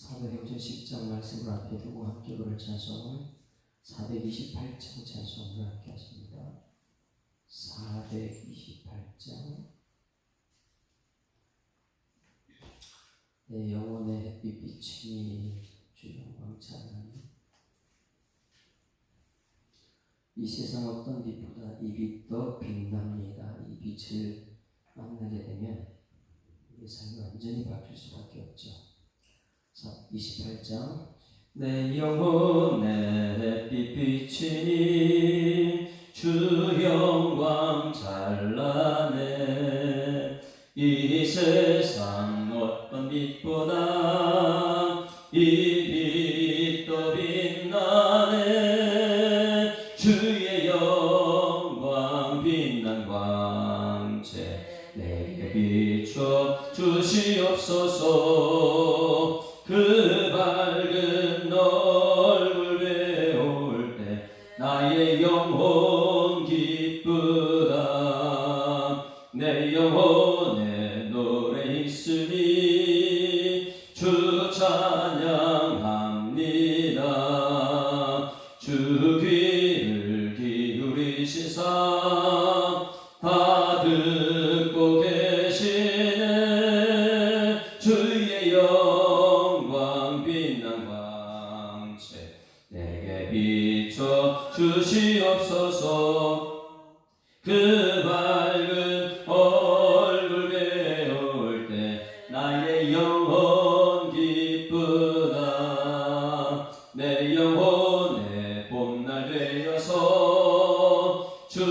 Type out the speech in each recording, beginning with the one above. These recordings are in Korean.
사도행전 10장 말씀을 앞에 두고 함께 부를 찬송은 428장 찬송을 함께 하십니다. 428장. 내 영혼의 햇빛 비추니 주 영광 찬양하니. 이 세상 어떤 빛보다 이 빛 더 빛납니다. 이 빛을 만나게 되면 우리 삶이 완전히 바뀔 수밖에 없죠. 자, 28장. 내 영혼의 햇빛 비추니 주 영광 찬란해. 이 세상 어떤 빛보다 이 빛 더 빛나네. 주의 영광 빛난 광채 내게 비춰 주시옵소서. 그 밝은 얼굴 배울 때 나의 영혼 기쁘다. 내 영혼에 노래 있으니 주 찬양합니다. 주 귀를 기울이시사 다 듣고 계시네. 주의 영광 빛난 광채 내게 비춰 주시옵소서. 그 밝은 얼굴 배울 때 나의 영혼 기쁘다. 내 영혼의 봄날 되어서 주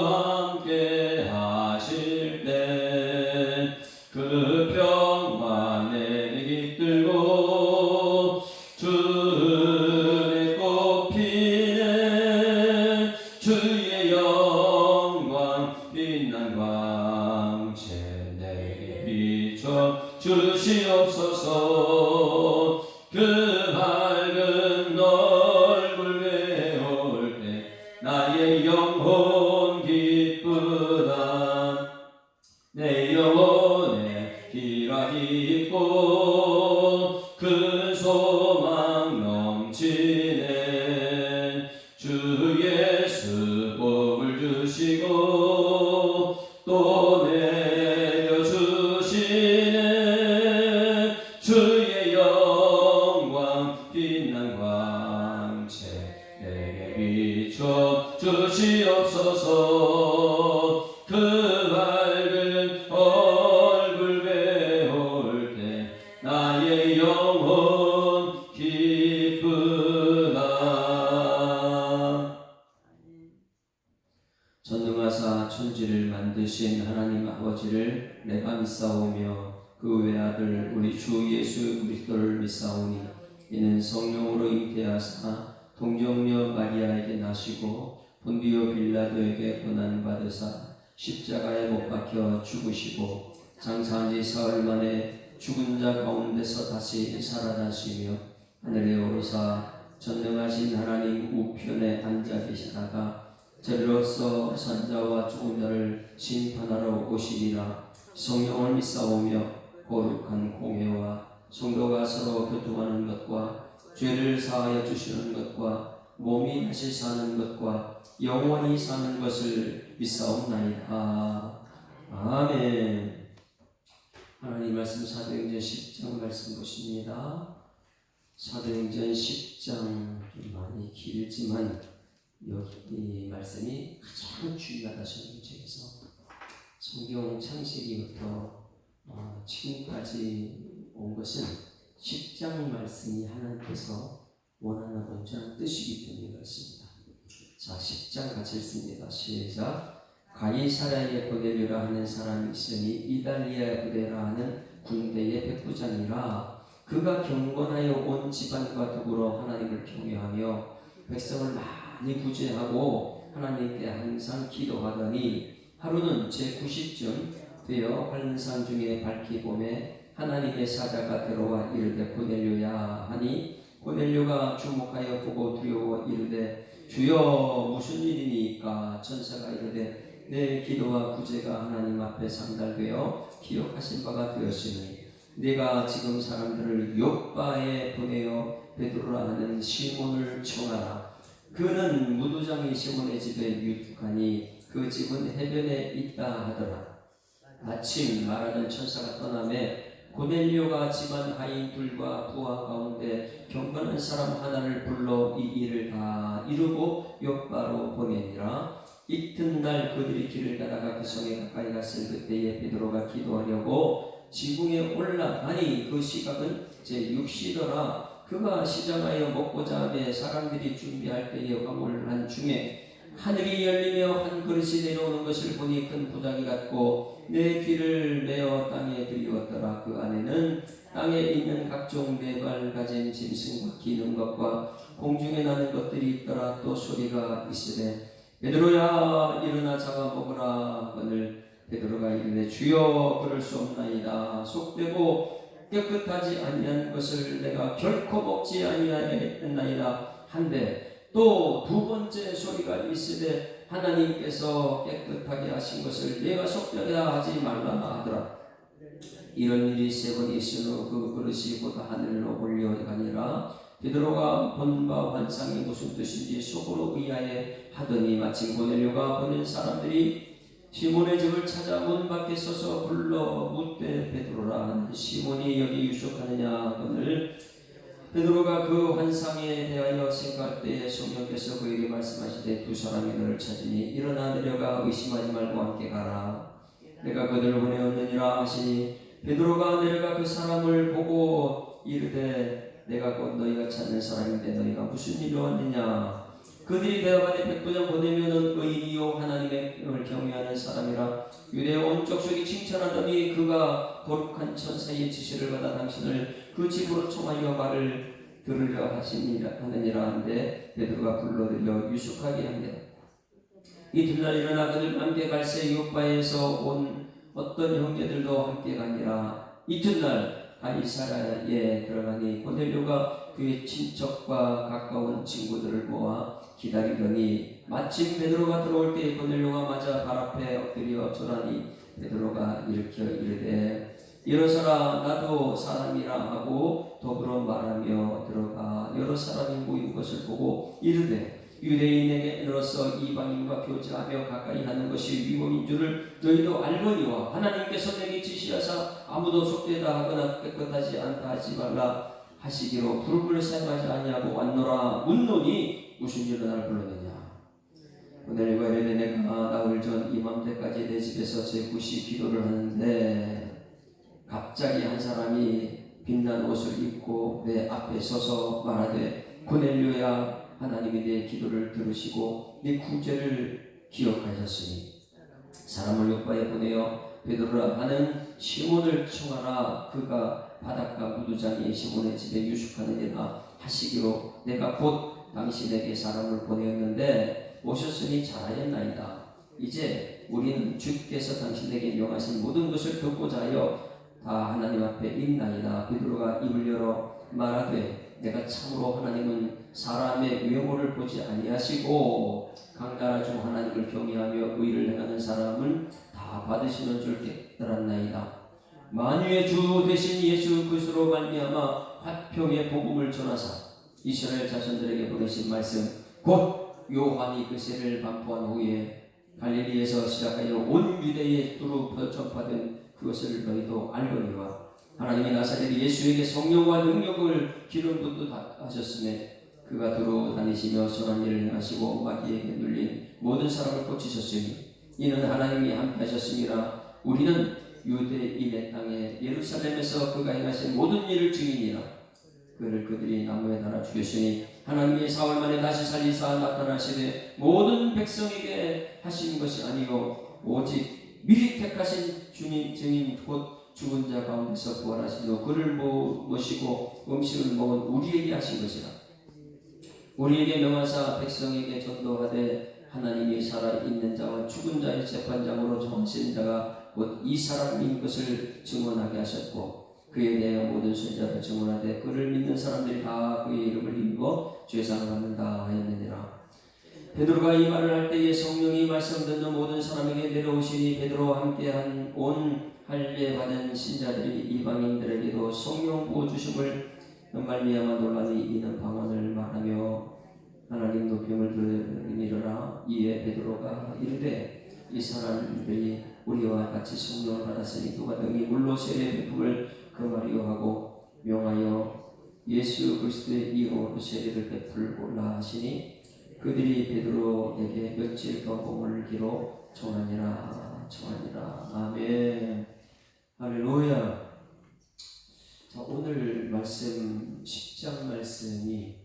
함께 하실 때 그 평화 내게 깃들고 주 은혜 꽃피네. 주의 영광 빛난 광채 내게 비춰 주시옵소서. 그 밝은 얼굴 배울 때 나의 영혼 기쁘다. 내 영혼에 희락이 있고 큰 소망 넘치네. 주 예수 복을 주시고 또 내려주시네. 주의 영광 빛난 광채 내게 비춰 주시옵소서. 그 밝은 얼굴 배울 때 나의 영혼 기쁘다. 전능하사 천지를 만드신 하나님 아버지를 내가 믿사오며 그 외아들 우리 주 예수 그리스도를 믿사오니 이는 성령으로 잉태하사 동정녀 마리아에게 나시고 본디오 빌라도에게 고난받으사 십자가에 못 박혀 죽으시고 장사한 지 사흘 만에 죽은 자 가운데서 다시 살아나시며 하늘에 오르사 전능하신 하나님 우편에 앉아 계시다가 저리로서 산자와 죽은 자를 심판하러 오시리라. 성령을 믿사오며 거룩한 공회와 성도가 서로 교통하는 것과 죄를 사하여 주시는 것과 몸이 다시 사는 것과 영원히 사는 것을 믿사옵나이다. 아멘. 하나님 말씀 사도행전 10장 말씀 보십니다. 사도행전 10장 좀 많이 길지만 여기 말씀이 가장 중요하다. 성경책에서 성경 창세기부터 지금까지 온 것은 10장 말씀이 하나님께서 원하는 온전한 뜻이기 때문에 그렇습니다. 자, 10장 같이 읽습니다. 시작. 가이사랴에 고넬료라 하는 사람이 있으니 이달리아에 부대라 하는 군대의 백부장이라. 그가 경건하여 온 집안과 더불어 하나님을 경외하며 백성을 많이 구제하고 하나님께 항상 기도하더니 하루는 제90쯤 되어 환상 중에 밝히 봄에 하나님의 사자가 들어와 이르되 고넬료야 하니 고넬료가 주목하여 보고 두려워 이르되 주여 무슨 일이니까. 천사가 이르되 내 기도와 구제가 하나님 앞에 상달되어 기억하신 바가 되었으니 내가 지금 사람들을 욥바에 보내어 베드로라 하는 시몬을 청하라. 그는 무도장이 시몬의 집에 유숙하니 그 집은 해변에 있다 하더라. 마침 말하는 천사가 떠나매 고넬료가 집안 하인들과 부하 가운데 경건한 사람 하나를 불러 이 일을 다 이루고 욥바로 보내니라. 이튿날 그들이 길을 가다가 그 성에 가까이 갔을 그때에 베드로가 기도하려고 지붕에 올라가니 그 시각은 제6시더라. 그가 시장하여 먹고자 하며 사람들이 준비할 때에 화물한 중에 하늘이 열리며 한 그릇이 내려오는 것을 보니 큰 부자기 같고 내 귀를 메어 땅에 들이웠더라. 그 안에는 땅에 있는 각종 네 발 가진 짐승과 기는 것과 공중에 나는 것들이 있더라. 또 소리가 있으되 베드로야 일어나 잡아 먹으라. 하거늘 베드로가 이르되 주여 그럴 수 없나이다. 속되고 깨끗하지 아니한 것을 내가 결코 먹지 아니하였나이다 한데 또 두 번째 소리가 있으되 하나님께서 깨끗하게 하신 것을 내가 속되다 하지 말라 하더라. 이런 일이 세 번 있은 후 그 그릇이 곧 하늘로 올려가니라. 베드로가 본 바 환상이 무슨 뜻인지 속으로 의아해 하더니 마침 고넬료가 보낸 사람들이 시몬의 집을 찾아 문 밖에 서서 불러 묻되 베드로라 시몬이 여기 유숙하느냐 하거늘 베드로가 그 환상에 대하여 생각할 때에 성령께서 그에게 말씀하시되 두 사람이 너를 찾으니 일어나 내려가 의심하지 말고 함께 가라. 내가 그들을 보내었느니라 하시니 베드로가 내려가 그 사람을 보고 이르되 내가 곧 너희가 찾는 사람인데 너희가 무슨 일로 왔느냐. 그들이 대답하되 백부장 보내면은 의인이요 하나님을 경외하는 사람이라 유대 온 족속이 칭찬하더니 그가 거룩한 천사의 지시를 받아 당신을 그 집으로 청하여 말을 들으려 하느니라 한데 베드로가 불러들여 유숙하게 합니다. 이튿날 일어나 그들과 함께 갈새 욥바에서 온 어떤 형제들도 함께 가니라. 이튿날 가이사랴에 들어가니 고넬료가 그의 친척과 가까운 친구들을 모아 기다리더니 마침 베드로가 들어올 때 고넬료가 맞아 발 앞에 엎드려 절하니 베드로가 일으켜 이르되 일어서라 나도 사람이라 하고 더불어 말하며 들어가 여러 사람이 모인 것을 보고 이르되 유대인에게로서 이방인과 교제하며 가까이 하는 것이 위법인 줄을 너희도 알거니와 하나님께서 내게 지시하사 아무도 속되다 하거나 깨끗하지 않다 하지 말라 하시기로 불을 사용하지 아니하고 왔노라. 묻노니 무슨 일로 나를 불렀느냐. 고넬료가 이르되 내가 나흘 전 이맘때까지 내 집에서 제9시 기도를 하는데 갑자기 한 사람이 빛난 옷을 입고 내 앞에 서서 말하되 고넬료야 하나님이 내 기도를 들으시고 네 구제를 기억하셨으니 사람을 욥바에 보내어 베드로라 하는 시몬을 청하라. 그가 바닷가 무두장이 시몬의 집에 유숙하느니라 하시기로 내가 곧 당신에게 사람을 보내었는데 오셨으니 잘하였나이다. 이제 우리는 주께서 당신에게 명하신 모든 것을 듣고자 하여 다 하나님 앞에 있나이다. 베드로가 입을 열어 말하되 내가 참으로 하나님은 사람의 외모를 보지 아니하시고 강나라 중 하나님을 경외하며 의를 행하는 사람은 다 받으시는 줄 깨달았나이다. 만유의 주 되신 예수 그리스도로 말미암아 화평의 복음을 전하사 이스라엘 자손들에게 보내신 말씀 곧 요한이 그 세를 반포한 후에 갈릴리에서 시작하여 온 유대에 두루 전파된 그것을 너희도 알거니와 하나님이 나사렛 예수에게 성령과 능력을 기름 붓듯하셨음에 그가 두루 다니시며 선한 일을 행하시고 마귀에게 눌린 모든 사람을 고치셨으니 이는 하나님이 함께 하셨음이라. 우리는 유대인의 땅에 예루살렘에서 그가 행하신 모든 일을 증인이라. 그를 그들이 나무에 달아 죽였으니 하나님이 사흘 만에 다시 살리사 나타나시되 모든 백성에게 하신 것이 아니요 오직 미리 택하신 주님 증인 곧 죽은 자 가운데서 부활하시고 그를 모시고 음식을 먹은 우리에게 하신 것이라. 우리에게 명하사 백성에게 전도하되 하나님이 살아있는 자와 죽은 자의 재판장으로 정하신 자가 곧 이 사람인 것을 증언하게 하셨고 그에 대하여 모든 선지자도 증언하되 그를 믿는 사람들이 다 그의 이름을 힘입어 죄상을 받는다 하였느니라. 베드로가 이 말을 할 때에 성령이 말씀 듣는 모든 사람에게 내려오시니 베드로와 함께 온 할례 받은 신자들이 이방인들에게도 성령 부어 주심을 말미암아 논란이 있는 방언을 말하며 하나님 높임을 들으리라. 이에 베드로가 이르되 이 사람들이 우리와 같이 성령을 받았으니 누가 능히 물로 세례 베품을 금하리요 하고 명하여 예수 그리스도의 이름으로 세례를 베풀고라 하시니 그들이 베드로에게 며칠 경공을 기로 청하니라. 아멘. 할렐루야. 자, 오늘 말씀 10장 말씀이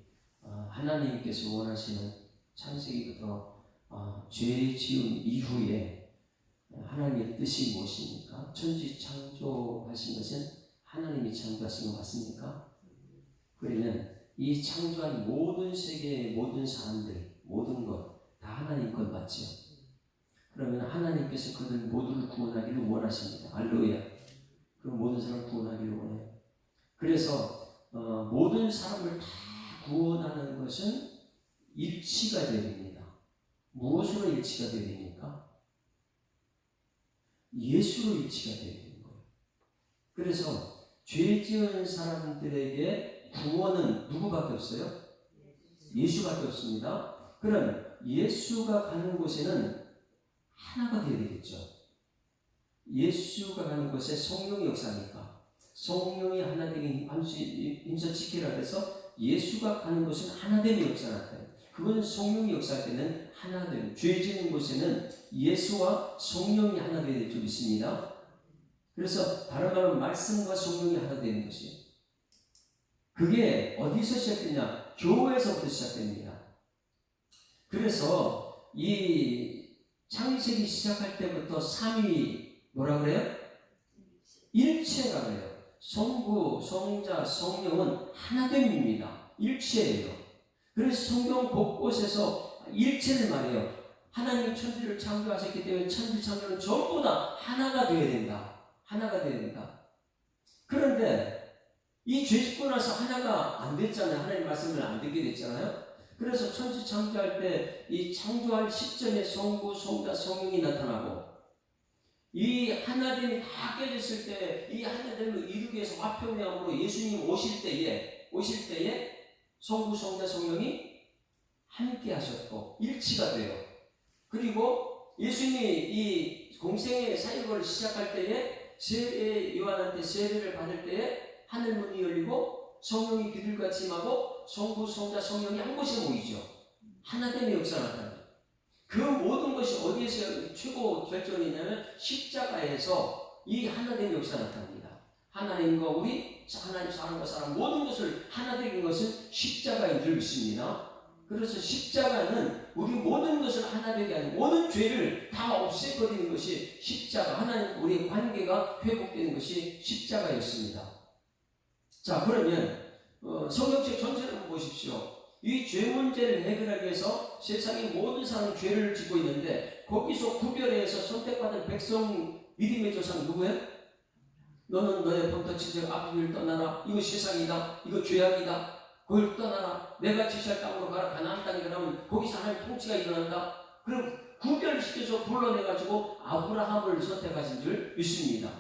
하나님께서 원하시는 창세기부터 죄 지은 이후에 하나님의 뜻이 무엇입니까? 천지 창조하신 것은 하나님이 창조하신 거 맞습니까? 그러면 이 창조한 모든 세계의 모든 사람들, 모든 것 다 하나님 것 맞죠? 그러면 하나님께서 그들 모두를 구원하기를 원하십니다. 할렐루야. 그 모든 사람을 구원하기를 원해요. 그래서 모든 사람을 다 구원하는 것은 일치가 되어야 됩니다. 무엇으로 일치가 되어야 됩니까? 예수로 일치가 되어야 되는 거예요. 그래서 죄 지은 사람들에게 구원은 누구밖에 없어요? 예수밖에 없습니다. 그럼 예수가 가는 곳에는 하나가 되어야 되겠죠. 예수가 가는 곳에 성령이 역사하니까 성령이 하나 되게 힘써 지키라 해서 예수가 가는 곳은 하나됨의 역사가 나타나요. 그건 성령이 역사할 때는 하나됨. 죄 지는 곳에는 예수와 성령이 하나 되어야 줄 있습니다. 그래서 다른 말로 말씀과 성령이 하나 되는 것이에요. 그게 어디서 시작되냐? 교회에서부터 시작됩니다. 그래서 이 창세기 시작할 때부터 삼위 뭐라 그래요? 일체가 그래요. 성부, 성자, 성령은 하나됨입니다. 일체예요. 그래서 성경 곳곳에서 일체를 말해요. 하나님 천지를 창조하셨기 때문에 천지 창조는 전부 다 하나가 되어야 된다. 하나가 되어야 된다. 그런데 이 죄 짓고 나서 하나가 안 됐잖아요. 하나님 말씀을 안 듣게 됐잖아요. 그래서 천지 창조할 때 이 창조할 시점에 성부, 성자, 성령이 나타나고 이 하나됨이 다 깨졌을 때 이 하나됨을 이루기 위해서 화평함으로 예수님 오실 때에 성부, 성자, 성령이 함께 하셨고 일치가 돼요. 그리고 예수님이 이 공생의 사역을 시작할 때에 요한한테 세례를 받을 때에 하늘문이 열리고 성령이 비둘기같이 임하고 성부, 성자, 성령이 한 곳에 모이죠. 하나됨의 역사가 나타나요. 그 모든 것이 어디에서 최고 결정이냐면 십자가에서 이 하나됨의 역사가 나타납니다. 하나님과 우리, 하나님 사람과 사람 모든 것을 하나 되는 것은 십자가인 줄 믿습니다. 그래서 십자가는 우리 모든 것을 하나 되게 하는 모든 죄를 다 없애버리는 것이 십자가, 하나님 우리의 관계가 회복되는 것이 십자가였습니다. 자, 그러면 성경책 전체를 한번 보십시오. 이 죄 문제를 해결하기 위해서 세상의 모든 사람이 죄를 짓고 있는데 거기서 구별해서 선택받은 백성 믿음의 조상 누구예요? 너는 너의 본토지적 아비를 떠나라. 이거 세상이다. 이거 죄악이다. 거기를 떠나라. 내가 지시할 땅으로 가라. 가나안 땅에 가면 거기서 하나님 통치가 일어난다. 그럼 구별시켜서 불러내가지고 아브라함을 선택하신 줄 믿습니다.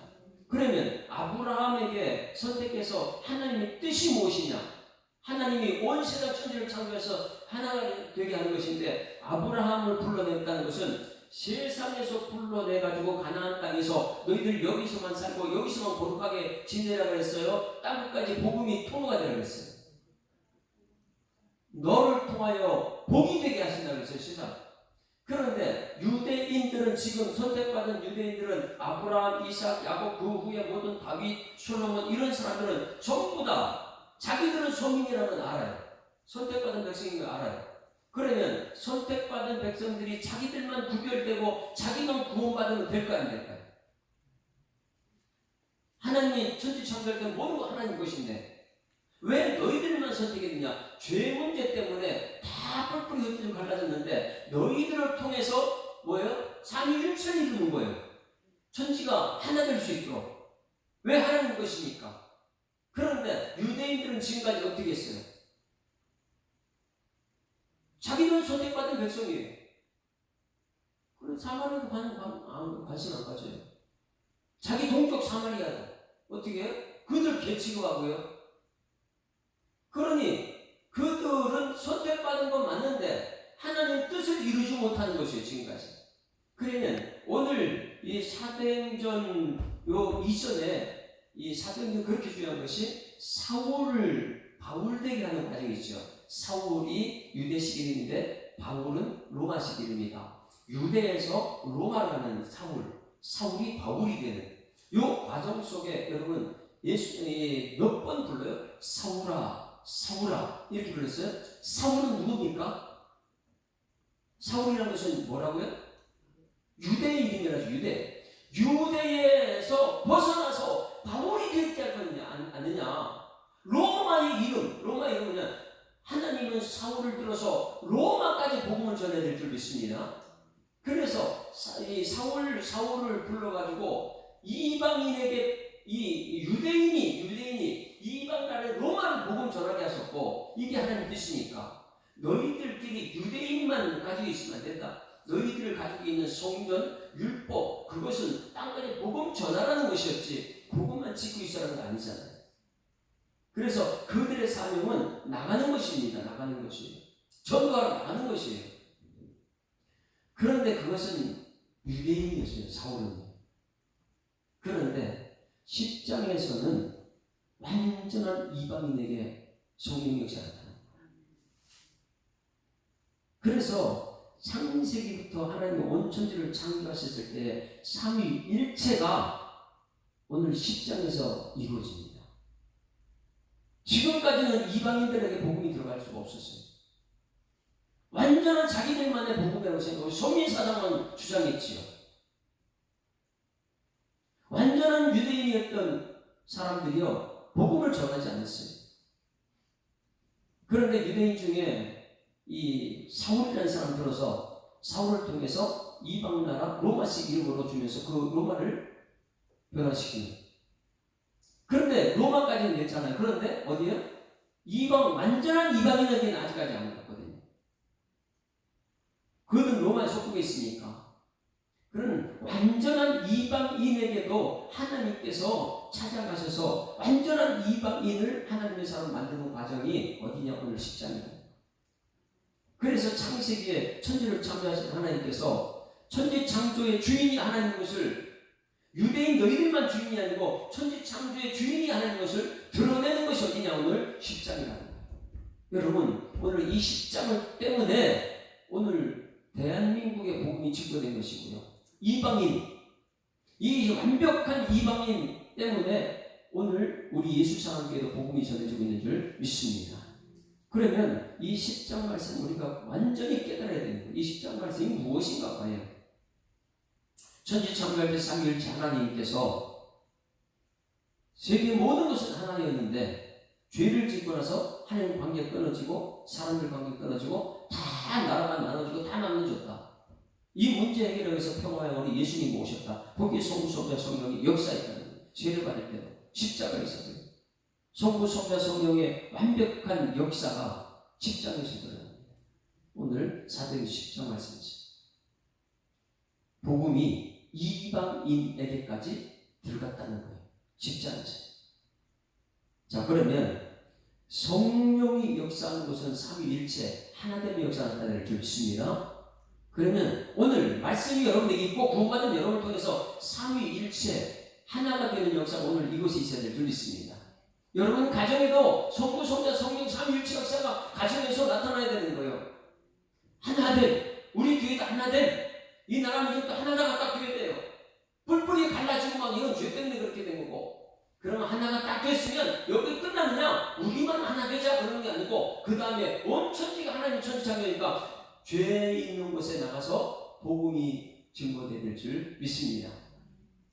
그러면 아브라함에게 선택해서 하나님의 뜻이 무엇이냐? 하나님이 온 세상 천지를 창조해서 하나가 되게 하는 것인데 아브라함을 불러냈다는 것은 세상에서 불러내가지고 가나안 땅에서 너희들 여기서만 살고 여기서만 거룩하게 지내라고 했어요. 땅끝까지 복음이 통로가 되라고 했어요. 너를 통하여 복이 되게 하신다고 했어요. 세상. 그런데 유대인들은 지금 선택받은 유대인들은 아브라함, 이삭, 야곱 그 후에 모든 다윗, 솔로몬 이런 사람들은 전부 다 자기들은 성인이라는 걸 알아요. 선택받은 백성인 걸 알아요. 그러면 선택받은 백성들이 자기들만 구별되고 자기만 구원받으면 될까요? 안 될까요? 하나님이 천지 창조할 때 모두 하나님 것인데 왜 너희들만 선택했느냐? 죄 문제 때문에 다 뿔뿔이 흩어져 갈라졌는데 너희들을 통해서 뭐예요? 삼위일체를 이루는 거예요. 천지가 하나 될 수 있도록. 왜 하나님 것입니까? 그런데 유대인들은 지금까지 어떻게 했어요? 자기는 선택받은 백성이에요. 그럼 사마리아도 관심 안 가져요. 자기 동족 사마리아도 어떻게 해요? 그들 개 취급하고요. 그러니 그들은 선택받은 건 맞는데 하나님 뜻을 이루지 못하는 것이에요, 지금까지. 그러면 오늘 이 사도행전 요 이전에 이 사도행전 그렇게 중요한 것이 사울을 바울되게 하는 과정이 있죠. 사울이 유대식 이름인데 바울은 로마식 이름이다. 유대에서 로마로 가는 사울이 바울이 되는 이 과정 속에 여러분 예수 몇 번 불러요? 사울아, 사울아 이렇게 불렀어요. 사울은 누굽니까? 사울이라는 것은 뭐라고요? 유대의 이름이라죠. 유대에서 벗어나서 바울이 되지 않느냐? 로마의 이름은 하나님은 사울을 들어서 로마까지 복음을 전해야 될 줄 믿습니다. 그래서 이 사울을 불러가지고 이방인에게 이 유대인이 이방 나라에 로마를 복음 전하게 하셨고, 이게 하나님 뜻이니까 너희들끼리 유대인만 가지고 있으면 안 된다. 너희들을 가지고 있는 성전, 율법, 그것은 땅까지 복음 전하라는 것이었지 복음만 짓고 있으라는 거 아니잖아요. 그래서 그들의 사명은 나가는 것입니다. 나가는 것이에요. 전도하러 나가는 것이에요. 그런데 그것은 유대인이었어요. 사울은. 그런데 10장에서는 완전한 이방인에게 성령 역사가 나타납니다. 그래서 창세기부터 하나님이 온 천지를 창조하셨을 때 삼위일체가 오늘 10장에서 이루어집니다. 지금까지는 이방인들에게 복음이 들어갈 수가 없었어요. 완전한 자기들만의 복음이라고 생각하고 소민사상만 주장했지요. 완전한 유대인이었던 사람들이요 복음을 전하지 않았어요. 그런데 유대인 중에 이 사울이라는 사람 들어서 사울을 통해서 이방 나라 로마식 이름으로 주면서 그 로마를 변화시키는. 그런데 로마까지는 됐잖아요. 그런데 어디요? 완전한 이방인에게는 아직까지 안 갔거든요. 그들은 로마에 속국에 있으니까. 그런 완전한 이방인에게도 하나님께서 찾아가셔서 완전한 이방인을 하나님의 사람을 만드는 과정이 어디냐? 오늘 10장입니다. 그래서 창세기에 천지를 창조하신 하나님께서 천지 창조의 주인이 하나님인 것을, 유대인 너희들만 주인이 아니고 천지 창조의 주인이 하나님인 것을 드러내는 것이 어디냐? 오늘 10장이라는 거예요. 여러분 오늘 이 10장 때문에 오늘 대한민국의 복음이 증거된 것이고요. 이 완벽한 이방인 때문에 오늘 우리 예수 사랑교회도 복음이 전해지고 있는 줄 믿습니다. 그러면 이 10장 말씀 우리가 완전히 깨달아야 되는 거예요. 이 10장 말씀이 무엇인가 봐요. 천지 창조할 때 삼위일체 하나님께서 세계 모든 것은 하나님이었는데 죄를 짓고 나서 하나님 관계 끊어지고 사람들 관계 끊어지고 다 나라가 나눠지고 다 나눠졌다. 이 문제 해결을 위해서 평화의 왕이 예수님이 오셨다. 거기에 성부, 성자, 성령이 역사했다는 거예요. 죄를 받을 때도 십자가에 있어요. 성부, 성자, 성령의 완벽한 역사가 10장에서 드러납니다. 오늘 사도행전 10장 말씀이죠. 복음이 이방인에게까지 들어갔다는 거예요. 10장에서. 자, 그러면 성령이 역사하는 것은 삼위일체 하나됨의 역사가 나타날 줄 믿습니다. 그러면 오늘 말씀이 여러분에게 있고 구원받은 여러분을 통해서 삼위일체 하나가 되는 역사가 오늘 이곳에 있어야 될 줄 믿습니다. 여러분 가정에도 성부, 성자, 성령 삼위일체 역사가 가정에서 나타나야 되는 거예요. 하나됨, 우리 교회도 하나됨, 이 나라 민족도 하나가 딱 되어야 돼요. 뿔뿔이 갈라지고 막 이건 죄 때문에 그렇게 된 거고. 그러면 하나가 딱 됐으면 여기 끝나느냐? 우리만 하나 되자 그러는 게 아니고 그 다음에 온 천지가 하나님 천지 창조니까 죄 있는 곳에 나가서 복음이 증거될 줄 믿습니다.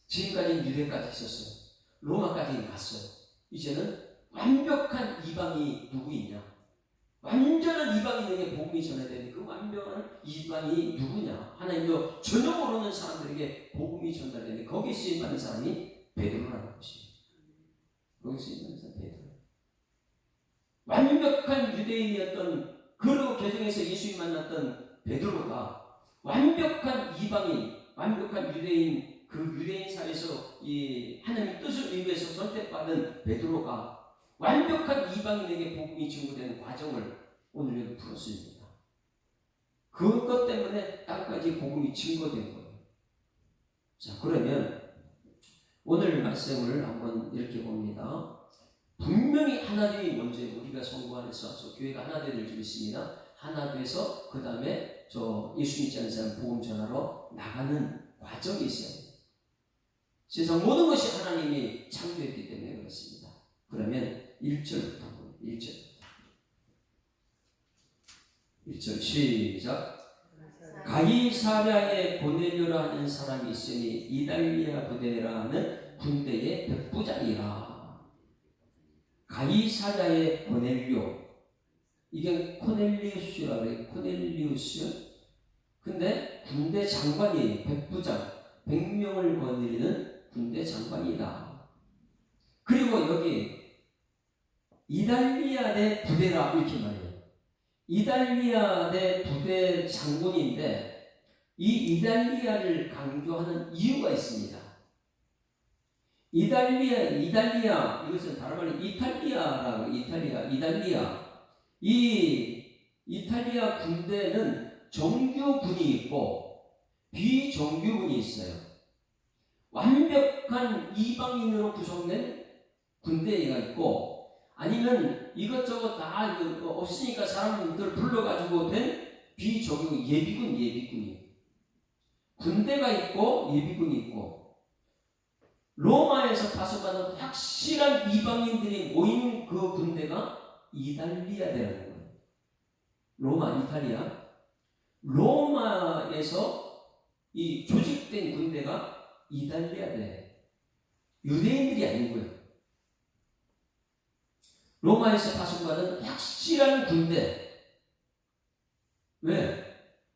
지금까지는 유대까지 있었어요. 로마까지 갔어요. 이제는 완벽한 이방이 누구 있냐? 완전한 이방인에게 복음이 전해되는 그 완벽한 이방이 누구냐? 하나님도 전혀 모르는 사람들에게 복음이 전달되는 거기에 쓰임받는 사람이 베드로라는 것입니다. 거기에 쓰임받는 사람이 베드로. 완벽한 유대인이었던 그로 개정에서 예수님 만났던 베드로가 완벽한 이방인, 완벽한 유대인 그 유대인 사회에서 이 하나님의 뜻을 위해서 선택받은 베드로가 완벽한 이방인에게 복음이 증거되는 과정을 오늘 여기 풀었습니다. 그것 때문에 땅까지 복음이 증거된 거예요. 자, 그러면 오늘 말씀을 한번 이렇게 봅니다. 분명히 하나님이 먼저 우리가 성도 안에서 와서 교회가 하나 되는 줄 믿습니다. 하나 돼서 그 다음에 저 예수 믿지 않는 사람 복음 전하러 나가는 과정이 있어요. 세상 모든 것이 하나님이 창조했기 때문에 그렇습니다. 그러면 1절부터 1절 시작. 가이사랴에 보내려라 하는 사람이 있으니 이달리아 부대라는 군대의 백부장이라. 가이사랴에 보내려, 이게 코넬리우스라고 해요. 코넬리우스. 근데 군대 장관이 백부장, 100명을 거느리는 군대 장관이다. 그리고 여기 이달리아 대 부대라 이렇게 말해요. 이달리아 대 부대 장군인데 이 이달리아를 강조하는 이유가 있습니다. 이달리아 이것은 다른 말로 이탈리아라고. 이달리아 이 이탈리아 군대는 정규군이 있고 비정규군이 있어요. 완벽한 이방인으로 구성된 군대가 있고, 아니면 이것저것 다 없으니까 사람들 불러가지고 된 비정규 예비군이 군대가 있고 예비군이 있고, 로마에서 파송받은 확실한 이방인들이 모인 그 군대가 이달리아대라는 거예요. 이탈리아 로마에서 이 조직된 군대가 이달리아대, 유대인들이 아니고요. 로마에서 파송받은 확실한 군대. 왜?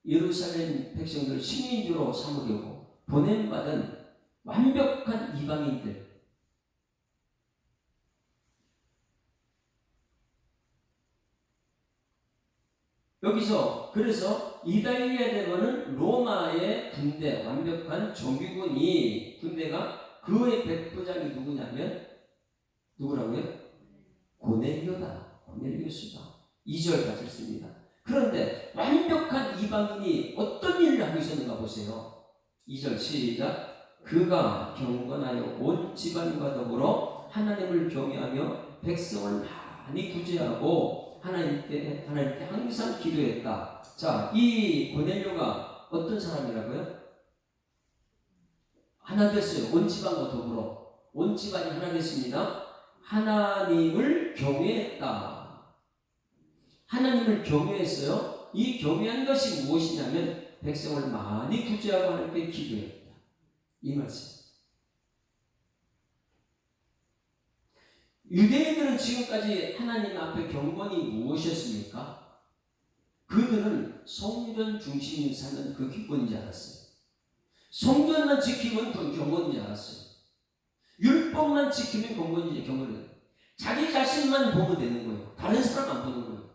예루살렘 백성들을 식민지로 삼으려고 보냄받은 완벽한 이방인들. 여기서 그래서 이달리아 대거는 로마의 군대, 완벽한 군대가 그의 백부장이 누구냐면 누구라고요? 고넬리오스다. 2절 같이 씁니다. 그런데 완벽한 이방인이 어떤 일을 하고 있었는가 보세요. 2절 시작. 그가 경건하여 온 집안과 더불어 하나님을 경외하며 백성을 많이 구제하고 하나님께 항상 기도했다. 자, 이 고넬료가 어떤 사람이라고요? 하나 됐어요. 온 집안과 더불어. 온 집안이 하나 됐습니다. 하나님을 경외했다. 하나님을 경외했어요. 이 경외한 것이 무엇이냐면 백성을 많이 구제하고 하나님께 기도했다. 이 말씀. 유대인들은 지금까지 하나님 앞에 경건이 무엇이었습니까? 그들은 성전 중심인 삶은 그 기본인지 알았어요. 성전만 지키면 그 경건인지 알았어요. 율법만 지키면 경건이에요. 자기 자신만 보면 되는 거예요. 다른 사람 안 보는 거예요.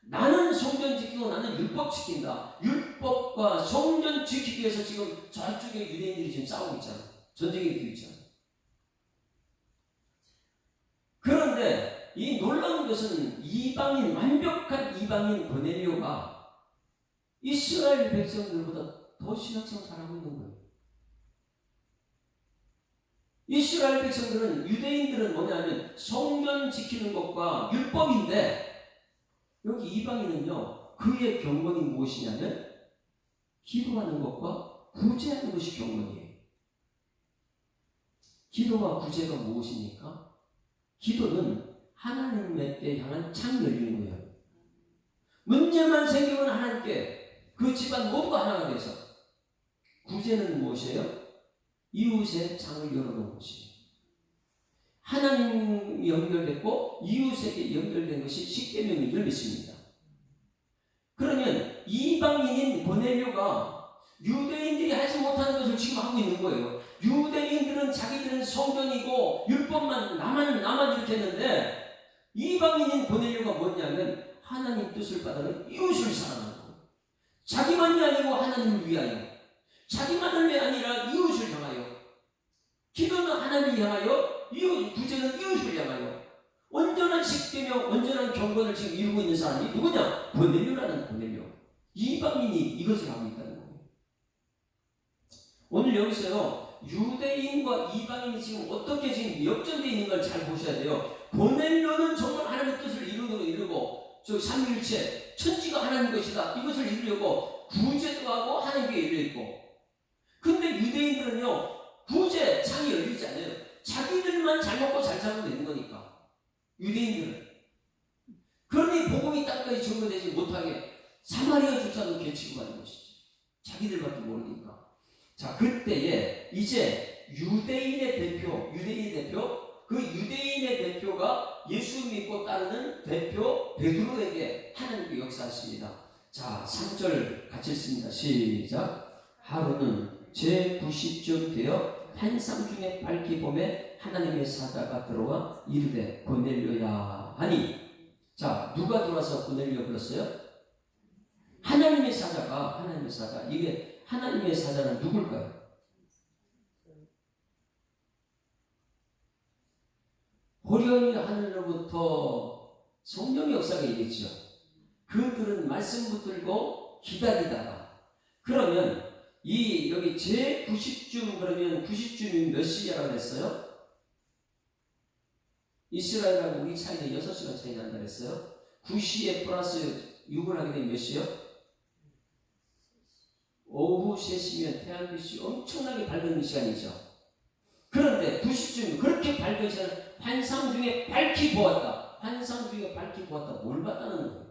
나는 성전 지키고 나는 율법 지킨다. 율법과 성전 지키기 위해서 지금 저쪽에 유대인들이 지금 싸우고 있잖아. 전쟁이 일고 있잖아. 그런데 이 놀라운 것은 완벽한 이방인 고넬료가 이스라엘 백성들보다 더 신앙생활 잘하고 있는 거예요. 이스라엘 백성들은, 유대인들은 뭐냐면 성전 지키는 것과 율법인데, 여기 이방인은요, 그의 경건이 무엇이냐면 기도하는 것과 구제하는 것이 경건이에요. 기도와 구제가 무엇입니까? 기도는 하나님께 향한 창이 열리는 거예요. 문제만 생기면 하나님께 그 집안 모두가 하나가 돼서. 구제는 무엇이에요? 이웃의 창을 열어놓은 것이에요. 하나님이 연결됐고 이웃에게 연결된 것이 십계명이 열렸습니다. 그러면 이방인인 고넬료가 유대인들이 하지 못하는 것을 지금 하고 있는 거예요. 유대인들은 자기들은 성전이고 율법만 나만 이렇게 했는데, 이방인인 고넬료가 뭐냐면 하나님 뜻을 받아는 이웃을 사랑하는 거예요. 자기만이 아니고 하나님을 위하여, 자기만을 위해 아니라 이웃을 향하여 기도는 하나님을 향하여, 구제는 이웃을 향하여 온전한 식되며 온전한 경건을 지금 이루고 있는 사람이 누구냐? 고넬료라는 고넬료. 이방인이 이것을 하고 있다는 거예요. 오늘 여기서요, 유대인과 이방인이 지금 어떻게 지금 역전되어 있는 걸 잘 보셔야 돼요. 고넬료는 정말 하나님의 뜻을 이루고 저 삼위일체 천지가 하나님 것이다 이것을 이루려고 구제도 하고 하나님께 이르려 있고, 근데 유대인들은요 구제 창이 열리지 않아요. 자기들만 잘 먹고 잘 살면 되는 거니까. 유대인들은 그러니 복음이 땅까지 전거되지 못하게 사마리아조차도 개치고 가는 것이죠. 자기들밖에 모르니까. 자, 그때에 이제 유대인의 대표, 그 유대인의 대표가 예수 믿고 따르는 대표 베드로에게 하나님께 역사하십니다. 자, 3절 같이 읽습니다. 시작. 하루는 제90쯤 되어 환상 중에 밝히 보매 하나님의 사자가 들어와 이르되 고넬료야 하니. 자, 누가 들어와서 고넬료 불렀어요? 하나님의 사자. 이게 하나님의 사자는 누굴까요? 호련히 하늘로부터 성령의 역사가 있겠죠. 그들은 말씀 붙들고 기다리다가, 그러면 여기 제90쯤, 그러면 90쯤이 몇 시야라고 했어요? 이스라엘하고 우리 차이는 6시간 차이 난다 그랬어요. 9시에 플러스 6을 하게 되면 몇 시요? 오후 3시면 태양빛이 엄청나게 밝은 시간이죠. 그런데 90쯤 그렇게 밝은 시간, 환상 중에 밝히 보았다. 뭘 봤다는 거예요?